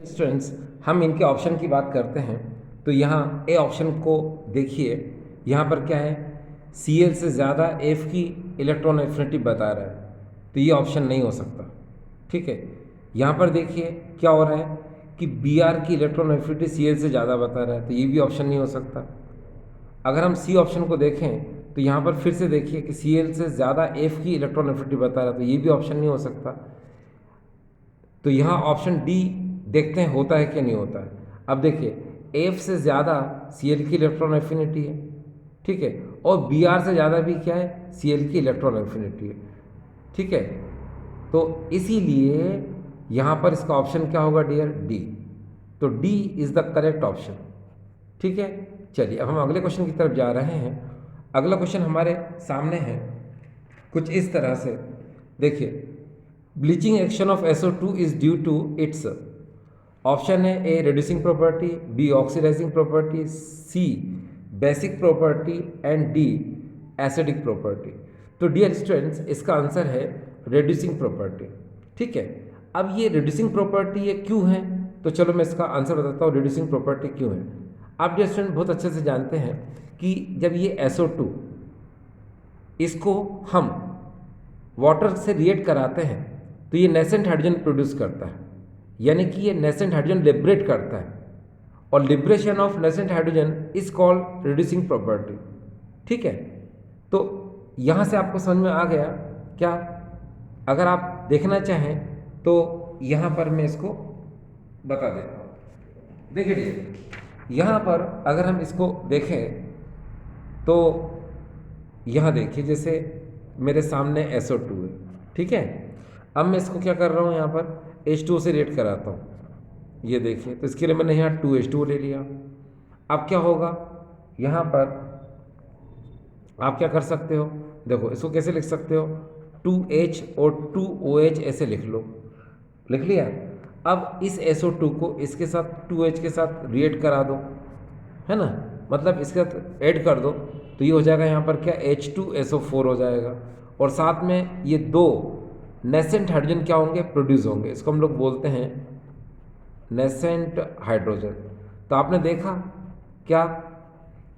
Speaker 1: स्टूडेंट्स, हम इनके ऑप्शन की बात करते हैं, तो यहाँ ए ऑप्शन को देखिए, यहाँ पर क्या है, Cl से ज़्यादा F की इलेक्ट्रॉन एफिनिटी बता रहा है, तो ये ऑप्शन नहीं हो सकता। ठीक है, यहाँ पर देखिए क्या हो रहा है कि Br की इलेक्ट्रॉन एफिनिटी Cl से ज़्यादा बता रहा है, तो ये भी ऑप्शन नहीं हो सकता। अगर हम सी ऑप्शन को देखें तो यहाँ पर फिर से देखिए कि Cl से ज़्यादा F की इलेक्ट्रॉन एफिनिटी बता रहा है, तो ये भी ऑप्शन नहीं हो सकता। तो यहाँ ऑप्शन डी देखते हैं होता है कि नहीं होता है। अब देखिए F से ज़्यादा Cl की इलेक्ट्रॉन एफिनिटी है, ठीक है, और Br से ज़्यादा भी क्या है, Cl की इलेक्ट्रॉन एफिनिटी है। ठीक है, तो इसीलिए यहाँ पर इसका ऑप्शन क्या होगा डियर, डी। तो D is the correct option. ठीक है, चलिए अब हम अगले क्वेश्चन की तरफ जा रहे हैं। अगला क्वेश्चन हमारे सामने है कुछ इस तरह से, देखिए bleaching action of SO2 is due to its option है A reducing property, B oxidizing property, C basic property and D acidic property. तो डियर स्टूडेंट्स इसका आंसर है रिड्यूसिंग प्रॉपर्टी। ठीक है, अब ये रिड्यूसिंग प्रॉपर्टी ये क्यों है, तो चलो मैं इसका आंसर बताता हूँ रिड्यूसिंग प्रॉपर्टी क्यों है। आप डियर स्टूडेंट बहुत अच्छे से जानते हैं कि जब ये SO2 इसको हम वाटर से रिएक्ट कराते हैं तो ये नेसेंट हाइड्रोजन प्रोड्यूस करता है, यानी कि ये नेसेंट हाइड्रोजन लिबरेट करता है, और liberation of nascent hydrogen is called reducing property. ठीक है, तो यहाँ से आपको समझ में आ गया क्या? अगर आप देखना चाहें तो यहाँ पर मैं इसको बता देता हूँ। देखिए यहाँ पर अगर हम इसको देखें तो यहाँ देखिए जैसे मेरे सामने SO2 है। ठीक है, अब मैं इसको क्या कर रहा हूँ, यहाँ पर H2O से रिएक्ट कराता हूँ। ये देखिए, तो इसके लिए मैंने यहाँ 2H2O ले लिया। अब क्या होगा, यहाँ पर आप क्या कर सकते हो, देखो इसको कैसे लिख सकते हो, 2H और 2OH ऐसे लिख लो। लिख लिया। अब इस SO2 को इसके साथ 2H के साथ रिएक्ट करा दो, है ना, मतलब इसके साथ ऐड कर दो, तो ये हो जाएगा यहाँ पर क्या, H2SO4 हो जाएगा, और साथ में ये दो नेसेंट हाइड्रोजन क्या होंगे, प्रोड्यूस होंगे। इसको हम लोग बोलते हैं नेसेंट हाइड्रोजन। तो आपने देखा क्या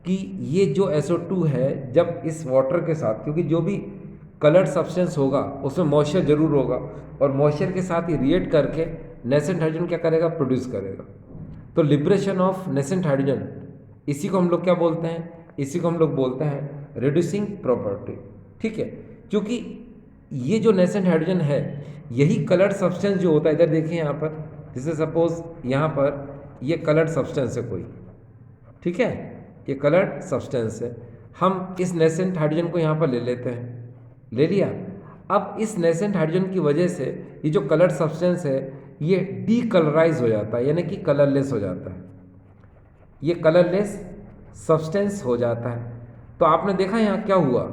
Speaker 1: कि ये जो SO2 है जब इस वाटर के साथ, क्योंकि जो भी कलर्ड सब्सटेंस होगा उसमें मॉइस्चर जरूर होगा, और मॉइस्चर के साथ ही रिएक्ट करके नेसेंट हाइड्रोजन क्या करेगा, प्रोड्यूस करेगा। तो लिबरेशन ऑफ नेसेंट हाइड्रोजन, इसी को हम लोग क्या बोलते हैं, इसी को हम लोग बोलते हैं रिड्यूसिंग प्रॉपर्टी। ठीक है, क्योंकि ये जो नेसेंट हाइड्रोजन है यही कलर्ड सब्सटेंस जो होता है, इधर देखिए यहाँ पर, जैसे सपोज यहाँ पर ये कलर्ड सब्सटेंस है कोई, ठीक है, ये कलर्ड सब्सटेंस है, हम इस नेसेंट हाइड्रोजन को यहाँ पर ले लेते हैं, ले लिया। अब इस नेसेंट हाइड्रोजन की वजह से ये जो कलर्ड सब्सटेंस है ये डीकलराइज हो जाता है, यानी कि कलरलेस हो जाता है, ये कलरलेस सब्सटेंस हो जाता है। तो आपने देखा यहाँ क्या हुआ,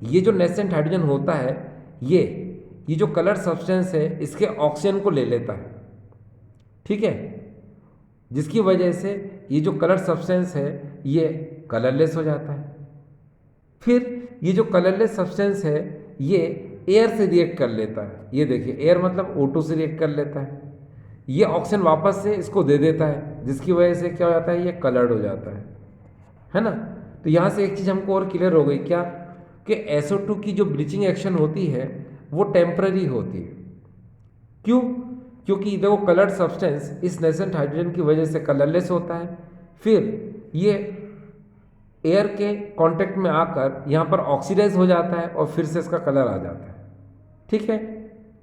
Speaker 1: ये जो नेसेंट हाइड्रोजन होता है ये जो कलर्ड सब्सटेंस है इसके ऑक्सीजन को ले लेता है। ठीक है, जिसकी वजह से ये जो कलर सब्सटेंस है ये कलरलेस हो जाता है। फिर ये जो कलरलेस सब्सटेंस है ये एयर से रिएक्ट कर लेता है, ये देखिए एयर मतलब O2 से रिएक्ट कर लेता है, ये ऑक्सीजन वापस से इसको दे देता है, जिसकी वजह से क्या हो जाता है, ये कलर्ड हो जाता है ना। तो यहाँ से एक चीज़ हमको और क्लियर हो गई क्या, कि SO2 की जो ब्लीचिंग एक्शन होती है वो टेम्पररी होती है। क्यों? क्योंकि देखो कलर्ड सब्सटेंस इस नेसेंट हाइड्रोजन की वजह से कलरलेस होता है, फिर ये एयर के कांटेक्ट में आकर यहाँ पर ऑक्सीडाइज हो जाता है और फिर से इसका कलर आ जाता है। ठीक है,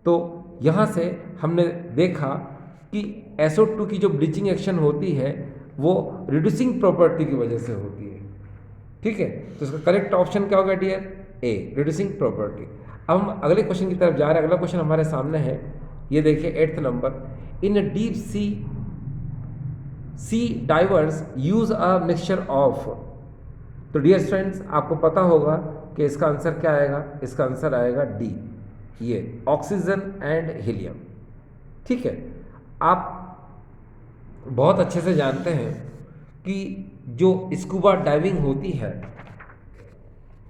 Speaker 1: तो यहाँ से हमने देखा कि SO2 की जो ब्लीचिंग एक्शन होती है वो रिड्यूसिंग प्रॉपर्टी की वजह से होती है। ठीक है, तो इसका करेक्ट ऑप्शन क्या होगा डियर, ए रिड्यूसिंग प्रॉपर्टी। अब हम अगले क्वेश्चन की तरफ जा रहे हैं। अगला क्वेश्चन हमारे सामने है, ये देखिए 8th number, in deep sea diverse use a mixture of. तो डियर स्टूडेंट्स आपको पता होगा कि इसका आंसर क्या आएगा, इसका आंसर आएगा डी, ये ऑक्सीजन एंड हीलियम। ठीक है, आप बहुत अच्छे से जानते हैं कि जो स्कूबा डाइविंग होती है,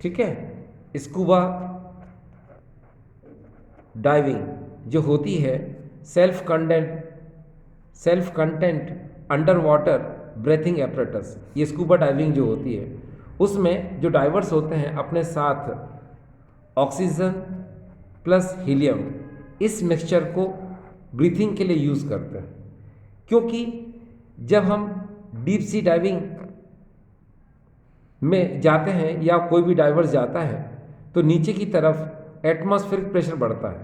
Speaker 1: ठीक है, स्कूबा डाइविंग जो होती है self content under water breathing apparatus, ये स्कूबा डाइविंग जो होती है उसमें जो डाइवर्स होते हैं अपने साथ ऑक्सीजन प्लस हीलियम इस मिक्सचर को ब्रीथिंग के लिए यूज़ करते हैं। क्योंकि जब हम डीप सी डाइविंग में जाते हैं या कोई भी डाइवर्स जाता है तो नीचे की तरफ एटमॉस्फेरिक प्रेशर बढ़ता है।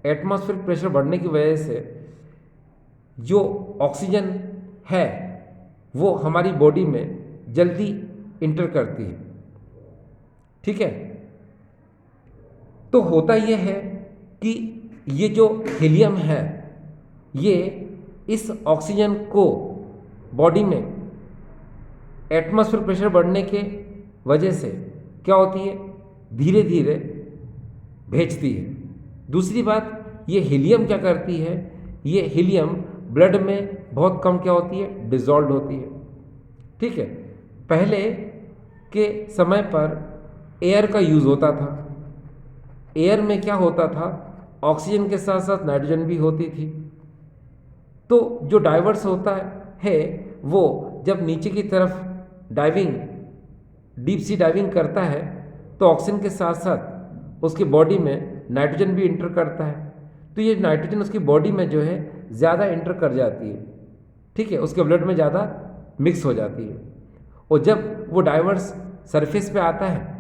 Speaker 1: एटमॉस्फेरिक प्रेशर बढ़ने की वजह से जो ऑक्सीजन है वो हमारी बॉडी में जल्दी इंटर करती है। ठीक है, तो होता यह है कि ये जो हीलियम है ये इस ऑक्सीजन को बॉडी में एटमॉस्फेरिक प्रेशर बढ़ने के वजह से क्या होती है, धीरे धीरे भेजती है। दूसरी बात, ये हीलियम क्या करती है, ये हीलियम ब्लड में बहुत कम क्या होती है, डिजॉल्व होती है। ठीक है, पहले के समय पर एयर का यूज़ होता था। एयर में क्या होता था, ऑक्सीजन के साथ साथ नाइट्रोजन भी होती थी। तो जो डाइवर्स होता है वो जब नीचे की तरफ डाइविंग, डीप सी डाइविंग करता है तो ऑक्सीजन के साथ साथ उसकी बॉडी में नाइट्रोजन भी इंटर करता है। तो ये नाइट्रोजन उसकी बॉडी में जो है ज़्यादा इंटर कर जाती है। ठीक है, उसके ब्लड में ज़्यादा मिक्स हो जाती है। और जब वो डाइवर्स सरफेस पे आता है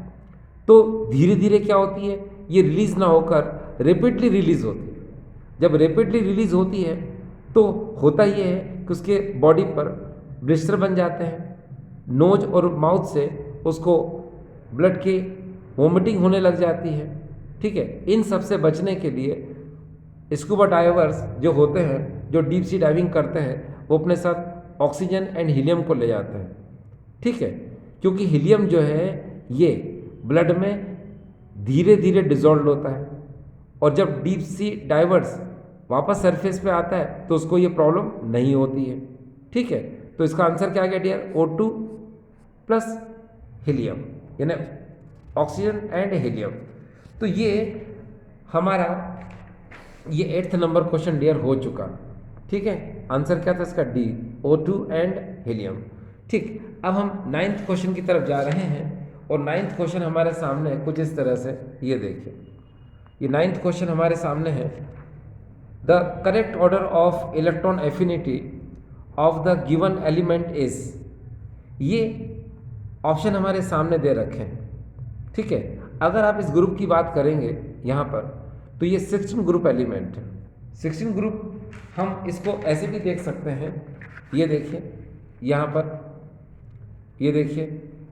Speaker 1: तो धीरे धीरे क्या होती है, ये रिलीज़ ना होकर रेपिडली रिलीज़ होती है। जब रेपिडली रिलीज़ होती है तो होता ये है कि उसके बॉडी पर ब्लिस्टर बन जाते हैं। नोज और माउथ से उसको ब्लड की वोमिटिंग होने लग जाती है। ठीक है, इन सब से बचने के लिए स्कूबा डाइवर्स जो होते हैं, जो डीप सी डाइविंग करते हैं, वो अपने साथ ऑक्सीजन एंड हीलियम को ले जाते हैं। ठीक है, क्योंकि हीलियम जो है ये ब्लड में धीरे धीरे डिजॉल्व होता है और जब डीप सी डाइवर्स वापस सरफेस पे आता है तो उसको ये प्रॉब्लम नहीं होती है। ठीक है, तो इसका आंसर क्या गया डियर, O2 प्लस हीलियम, यानी ऑक्सीजन एंड हीलियम। तो ये हमारा ये 8th नंबर क्वेश्चन डियर हो चुका। ठीक है, आंसर क्या था इसका, D, O2 एंड हीलियम। ठीक, अब हम 9th क्वेश्चन की तरफ जा रहे हैं और 9th क्वेश्चन हमारे सामने है कुछ इस तरह से। ये देखिए, ये 9th क्वेश्चन हमारे सामने है, the correct order of electron affinity of the given element is. ये ऑप्शन हमारे सामने दे रखे हैं। ठीक है, अगर आप इस ग्रुप की बात करेंगे यहाँ पर तो ये 16 ग्रुप एलिमेंट है। 16 ग्रुप हम इसको ऐसे भी देख सकते हैं। ये देखिए यहाँ पर, ये देखिए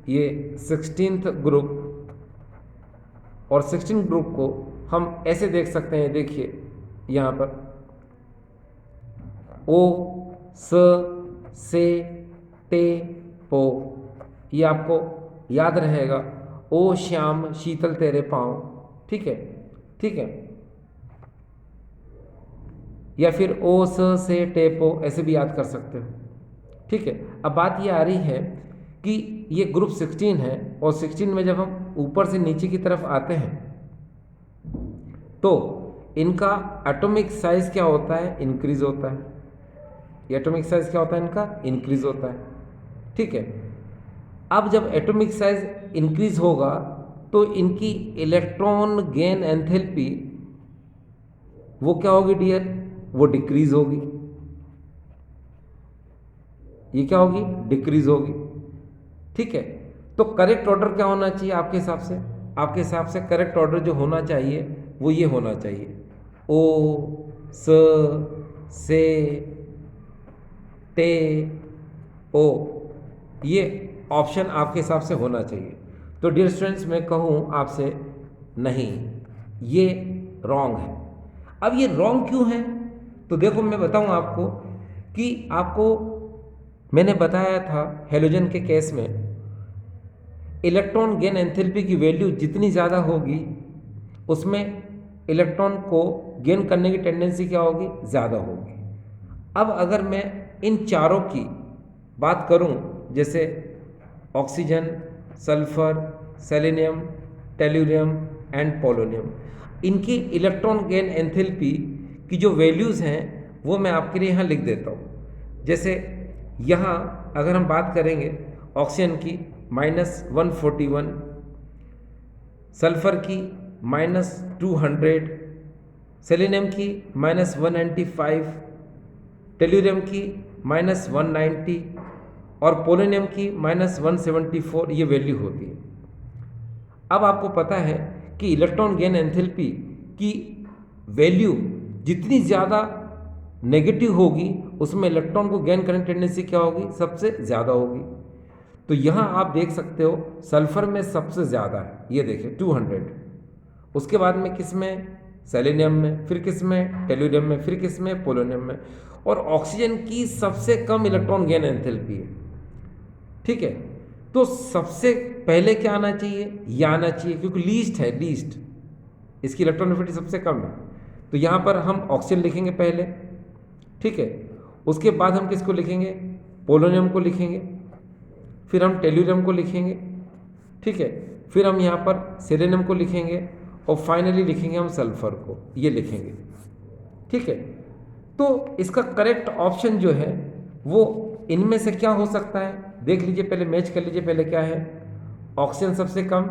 Speaker 1: ये 16th ग्रुप, और 16 ग्रुप को हम ऐसे देख सकते हैं। देखिए यहाँ पर ओ, स, से, ते, पो, ये आपको याद रहेगा। ओ श्याम शीतल तेरे पाँव। ठीक है, ठीक है, या फिर ओ, स, से, टे, पो ऐसे भी याद कर सकते हो। ठीक है, अब बात ये आ रही है कि ये ग्रुप 16 है और 16 में जब हम ऊपर से नीचे की तरफ आते हैं तो इनका एटॉमिक साइज क्या होता है, इंक्रीज होता है। ये एटॉमिक साइज क्या होता है इनका, इंक्रीज होता है। ठीक है, अब जब एटॉमिक साइज इंक्रीज होगा तो इनकी इलेक्ट्रॉन गेन एंथैल्पी वो क्या होगी डियर, वो डिक्रीज होगी। ये क्या होगी, डिक्रीज होगी। ठीक है, तो करेक्ट ऑर्डर क्या होना चाहिए आपके हिसाब से? आपके हिसाब से करेक्ट ऑर्डर जो होना चाहिए वो ये होना चाहिए, ओ, स, से, टे, ओ। ये ऑप्शन आपके हिसाब से होना चाहिए। तो डियर स्टूडेंट्स, मैं कहूँ आपसे, नहीं, ये रॉन्ग है। अब ये रॉन्ग क्यों है? तो देखो मैं बताऊँ आपको कि आपको मैंने बताया था हेलोजन के केस में इलेक्ट्रॉन गेन एंथैल्पी की वैल्यू जितनी ज़्यादा होगी उसमें इलेक्ट्रॉन को गेन करने की टेंडेंसी क्या होगी, ज़्यादा होगी। अब अगर मैं इन चारों की बात करूं, जैसे oxygen, sulphur, selenium, tellurium and polonium, इनकी इलेक्ट्रॉन गेन एंथैल्पी की जो वैल्यूज़ हैं वो मैं आपके लिए यहाँ लिख देता हूँ। जैसे यहाँ अगर हम बात करेंगे ऑक्सीजन की -141, सल्फर की -200, सेलेनियम की -195, टेल्यूरियम की -190 और पोलोनियम की -174 ये वैल्यू होती है। अब आपको पता है कि इलेक्ट्रॉन गेन एंथैल्पी की वैल्यू जितनी ज़्यादा नेगेटिव होगी उसमें इलेक्ट्रॉन को गेन करने की टेंडेंसी क्या होगी, सबसे ज़्यादा होगी। तो यहाँ आप देख सकते हो सल्फर में सबसे ज़्यादा है, ये देखिए 200। उसके बाद में किस में, सेलेनियम में, फिर किस में, टेल्यूरियम में, फिर किस में, पोलोनियम में। और ऑक्सीजन की सबसे कम इलेक्ट्रॉन गेन एंथैल्पी है। ठीक है, तो सबसे पहले क्या आना चाहिए, ये आना चाहिए क्योंकि लीस्ट है, लीस्ट, इसकी इलेक्ट्रॉन एफिनिटी सबसे कम है। तो यहाँ पर हम ऑक्सीजन लिखेंगे पहले। ठीक है, उसके बाद हम किसको लिखेंगे, पोलोनियम को लिखेंगे, फिर हम टेल्यूरियम को लिखेंगे, ठीक है, फिर हम यहाँ पर सेलेनियम को लिखेंगे और फाइनली लिखेंगे हम सल्फर को, ये लिखेंगे, ठीक है। तो इसका करेक्ट ऑप्शन जो है वो इनमें से क्या हो सकता है, देख लीजिए, पहले मैच कर लीजिए। पहले क्या है, ऑक्सीजन सबसे कम,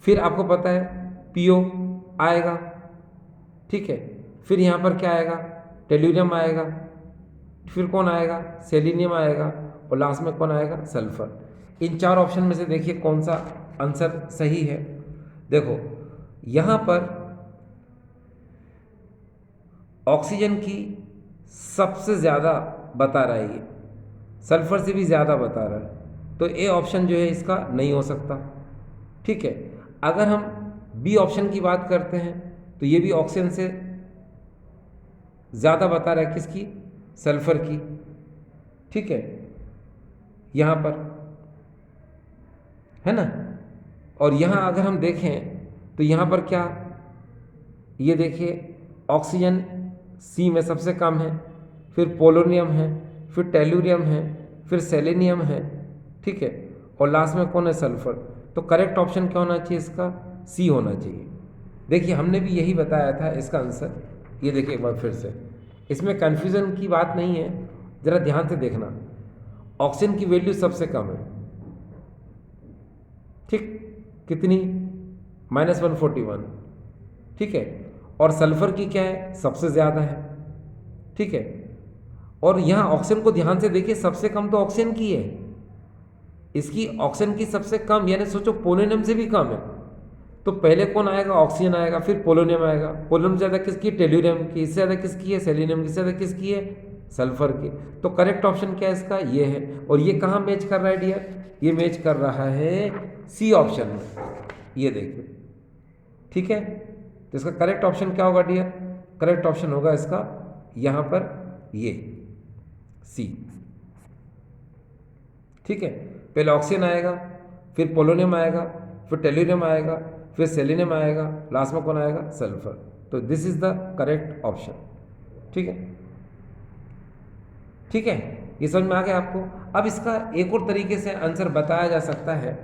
Speaker 1: फिर आपको पता है पीओ आएगा, ठीक है, फिर यहाँ पर क्या आएगा, टेल्यूरियम आएगा, फिर कौन आएगा, सेलेनियम आएगा, और लास्ट में कौन आएगा, सल्फर। इन 4 ऑप्शन में से देखिए कौन सा आंसर सही है। देखो यहाँ पर ऑक्सीजन की सबसे ज़्यादा बता रहा है ये, सल्फर से भी ज़्यादा बता रहा है, तो ए ऑप्शन जो है इसका नहीं हो सकता, ठीक है। अगर हम बी ऑप्शन की बात करते हैं तो ये भी ऑक्सीजन से ज़्यादा बता रहा है, किसकी, सल्फर की, ठीक है, यहाँ पर है ना। और यहाँ अगर हम देखें तो यहाँ पर क्या, ये देखिए ऑक्सीजन सी में सबसे कम है, फिर पोलोनियम है, फिर टेल्यूरियम है, फिर सेलेनियम है, ठीक है, और लास्ट में कौन है, सल्फर। तो करेक्ट ऑप्शन क्या होना चाहिए इसका, सी होना चाहिए। देखिए हमने भी यही बताया था इसका आंसर, ये देखिए एक बार फिर से, इसमें कन्फ्यूज़न की बात नहीं है, ज़रा ध्यान से देखना। ऑक्सीजन की वैल्यू सबसे कम है, ठीक, कितनी, -141, ठीक है, और सल्फर की क्या है, सबसे ज़्यादा है, ठीक है। और यहाँ ऑक्सीजन को ध्यान से देखिए, सबसे कम तो ऑक्सीजन की है, इसकी ऑक्सीजन की सबसे कम, यानी सोचो पोलोनियम से भी कम है, तो पहले कौन आएगा, ऑक्सीजन आएगा, फिर पोलोनियम आएगा। पोलोनियम से ज़्यादा किसकी, टेल्यूरियम की, इससे ज़्यादा किसकी है, सेलेनियम की, इससे ज़्यादा किसकी है, सल्फर की। तो करेक्ट ऑप्शन क्या है इसका, ये है। और ये कहाँ मैच कर रहा है डियर, ये मैच कर रहा है सी ऑप्शन में, ये देखिए, ठीक है। तो इसका करेक्ट ऑप्शन क्या होगा डियर, करेक्ट ऑप्शन होगा इसका यहाँ पर ये सी, ठीक है। पहले ऑक्सीजन आएगा, फिर पोलोनियम आएगा, फिर टेल्यूरियम आएगा, फिर सेलेनियम आएगा, लास्ट में कौन आएगा, सल्फर। तो this is the correct option, ठीक है, ठीक है, ये समझ में आ गया आपको। अब इसका एक और तरीके से आंसर बताया जा सकता है।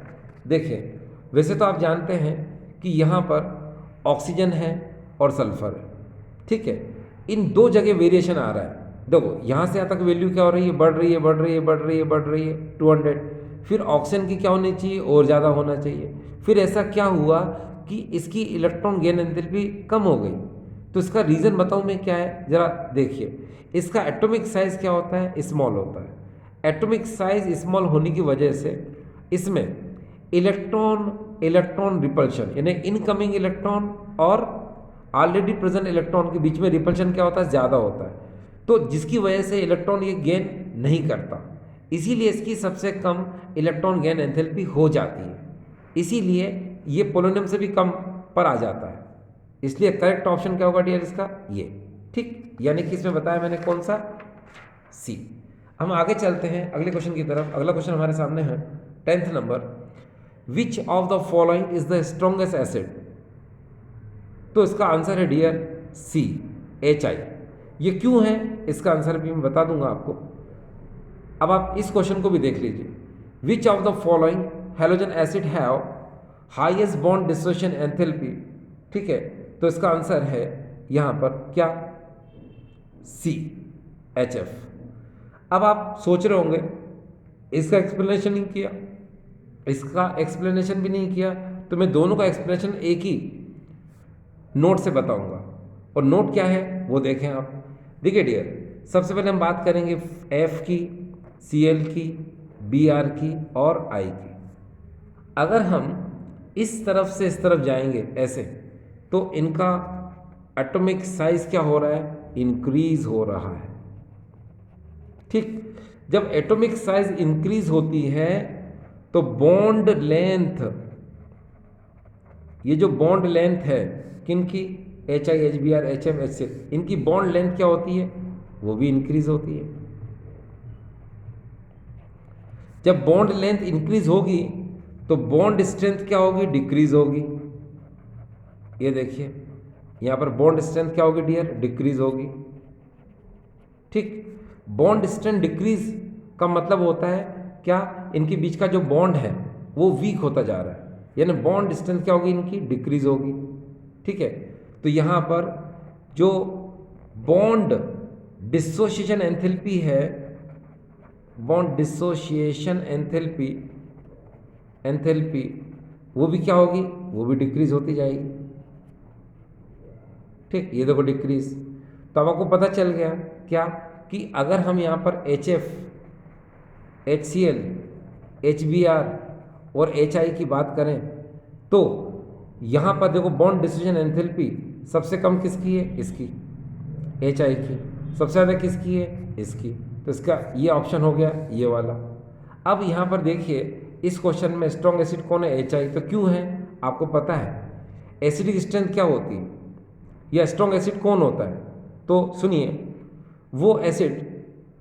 Speaker 1: देखिए वैसे तो आप जानते हैं कि यहाँ पर ऑक्सीजन है और सल्फर है, ठीक है, इन 2 जगह वेरिएशन आ रहा है। देखो यहाँ से यहाँ तक वैल्यू क्या हो रही है, बढ़ रही है, बढ़ रही है, बढ़ रही है, बढ़ रही है, 200। फिर ऑक्सीजन की क्या होनी चाहिए, और ज़्यादा होना चाहिए। फिर ऐसा क्या हुआ कि इसकी इलेक्ट्रॉन गेन एंथैल्पी कम हो गई। तो इसका रीज़न बताऊँ मैं क्या है, ज़रा देखिए। इसका एटॉमिक साइज़ क्या होता है, स्मॉल होता है। एटॉमिक साइज स्मॉल होने की वजह से इसमें इलेक्ट्रॉन रिपल्शन, यानी इनकमिंग इलेक्ट्रॉन और ऑलरेडी प्रेजेंट इलेक्ट्रॉन के बीच में रिपल्शन क्या होता है, ज़्यादा होता है। तो जिसकी वजह से इलेक्ट्रॉन ये गेन नहीं करता, इसीलिए इसकी सबसे कम इलेक्ट्रॉन गेन एंथैल्पी हो जाती है। इसीलिए ये पोलोनियम से भी कम पर आ जाता है। इसलिए करेक्ट ऑप्शन क्या होगा डियर इसका, ये, ठीक, यानी कि इसमें बताया मैंने कौन सा, सी। हम आगे चलते हैं अगले क्वेश्चन की तरफ। अगला क्वेश्चन हमारे सामने है 10th number, which of the following is the strongest acid. तो इसका आंसर है डियर सी, HI। ये क्यों है इसका आंसर भी मैं बता दूंगा आपको। अब आप इस क्वेश्चन को भी देख लीजिए, which of the following halogen acid have highest bond dissociation enthalpy, ठीक है। तो इसका आंसर है यहाँ पर क्या, सी, HF। अब आप सोच रहे होंगे इसका एक्सप्लेनेशन नहीं किया, इसका एक्सप्लेनेशन भी नहीं किया, तो मैं दोनों का एक्सप्लेनेशन एक ही नोट से बताऊंगा। और नोट क्या है वो देखें आप। देखिए डियर, सबसे पहले हम बात करेंगे F की, Cl की, Br की और I की। अगर हम इस तरफ से इस तरफ जाएंगे ऐसे, तो इनका एटॉमिक साइज क्या हो रहा है, इंक्रीज हो रहा है, ठीक। जब एटॉमिक साइज इंक्रीज होती है तो बॉन्ड लेंथ, ये जो बॉन्ड लेंथ है किनकी, HI, HBr, HF, HCl, इनकी बॉन्ड लेंथ क्या होती है, वो भी इंक्रीज होती है। जब बॉन्ड लेंथ इंक्रीज होगी तो बॉन्ड स्ट्रेंथ क्या होगी, डिक्रीज होगी। ये देखिए यहाँ पर बॉन्ड स्ट्रेंथ क्या होगी डियर, डिक्रीज होगी। ठीक। बॉन्ड स्ट्रेंथ डिक्रीज का मतलब होता है क्या, इनके बीच का जो बॉन्ड है वो वीक होता जा रहा है, यानी बॉन्ड स्ट्रेंथ क्या होगी, इनकी डिक्रीज होगी। ठीक है, तो यहाँ पर जो बॉन्ड डिसोसिएशन एंथैल्पी है, बॉन्ड डिसोसिएशन एंथैल्पी एंथैल्पी वो भी क्या होगी, वो भी डिक्रीज होती जाएगी। ठीक, ये देखो डिक्रीज। तो अब आपको पता चल गया क्या, कि अगर हम यहाँ पर HF, HCl, HBr और HI की बात करें तो यहाँ पर देखो बॉन्ड डिसोसिएशन एंथैल्पी सबसे कम किसकी है, इसकी, HI की। सबसे ज़्यादा किसकी है, इसकी। तो इसका ये ऑप्शन हो गया, ये वाला। अब यहाँ पर देखिए इस क्वेश्चन में स्ट्रॉन्ग एसिड कौन है, HI। तो क्यों है, आपको पता है एसिडिक स्ट्रेंथ क्या होती है, या स्ट्रॉन्ग एसिड कौन होता है। तो सुनिए, वो एसिड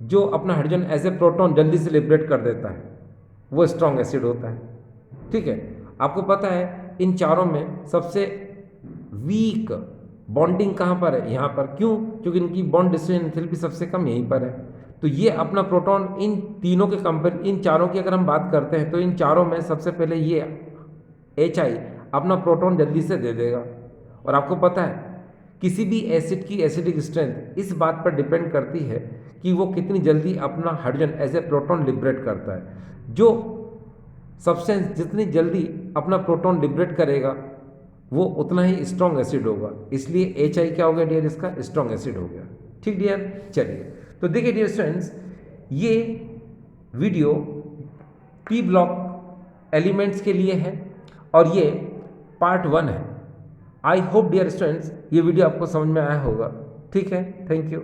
Speaker 1: जो अपना हाइड्रोजन एज ए प्रोटॉन जल्दी से लिबरेट कर देता है, वो स्ट्रॉन्ग एसिड होता है। ठीक है, आपको पता है इन चारों में सबसे वीक बॉन्डिंग कहाँ पर है, यहाँ पर। क्यों, क्योंकि इनकी बॉन्ड डिसोसिएशन एंथैल्पी सबसे कम यहीं पर है। तो ये अपना प्रोटॉन इन तीनों के कंपेयर, इन चारों की अगर हम बात करते हैं तो इन चारों में सबसे पहले ये HI अपना प्रोटॉन जल्दी से दे देगा। और आपको पता है किसी भी एसिड की एसिडिक स्ट्रेंथ इस बात पर डिपेंड करती है कि वो कितनी जल्दी अपना hydrogen as a proton liberate करता है। जो सब्सटेंस जितनी जल्दी अपना प्रोटॉन लिबरेट करेगा वो उतना ही स्ट्रॉन्ग एसिड होगा, इसलिए HI क्या हो गया डियर, इसका स्ट्रॉन्ग एसिड हो गया। ठीक डियर, चलिए तो देखिए डियर स्टूडेंट्स, ये वीडियो P ब्लॉक एलिमेंट्स के लिए है और ये पार्ट 1 है। आई होप डियर स्टूडेंट्स ये वीडियो आपको समझ में आया होगा। ठीक है, थैंक यू।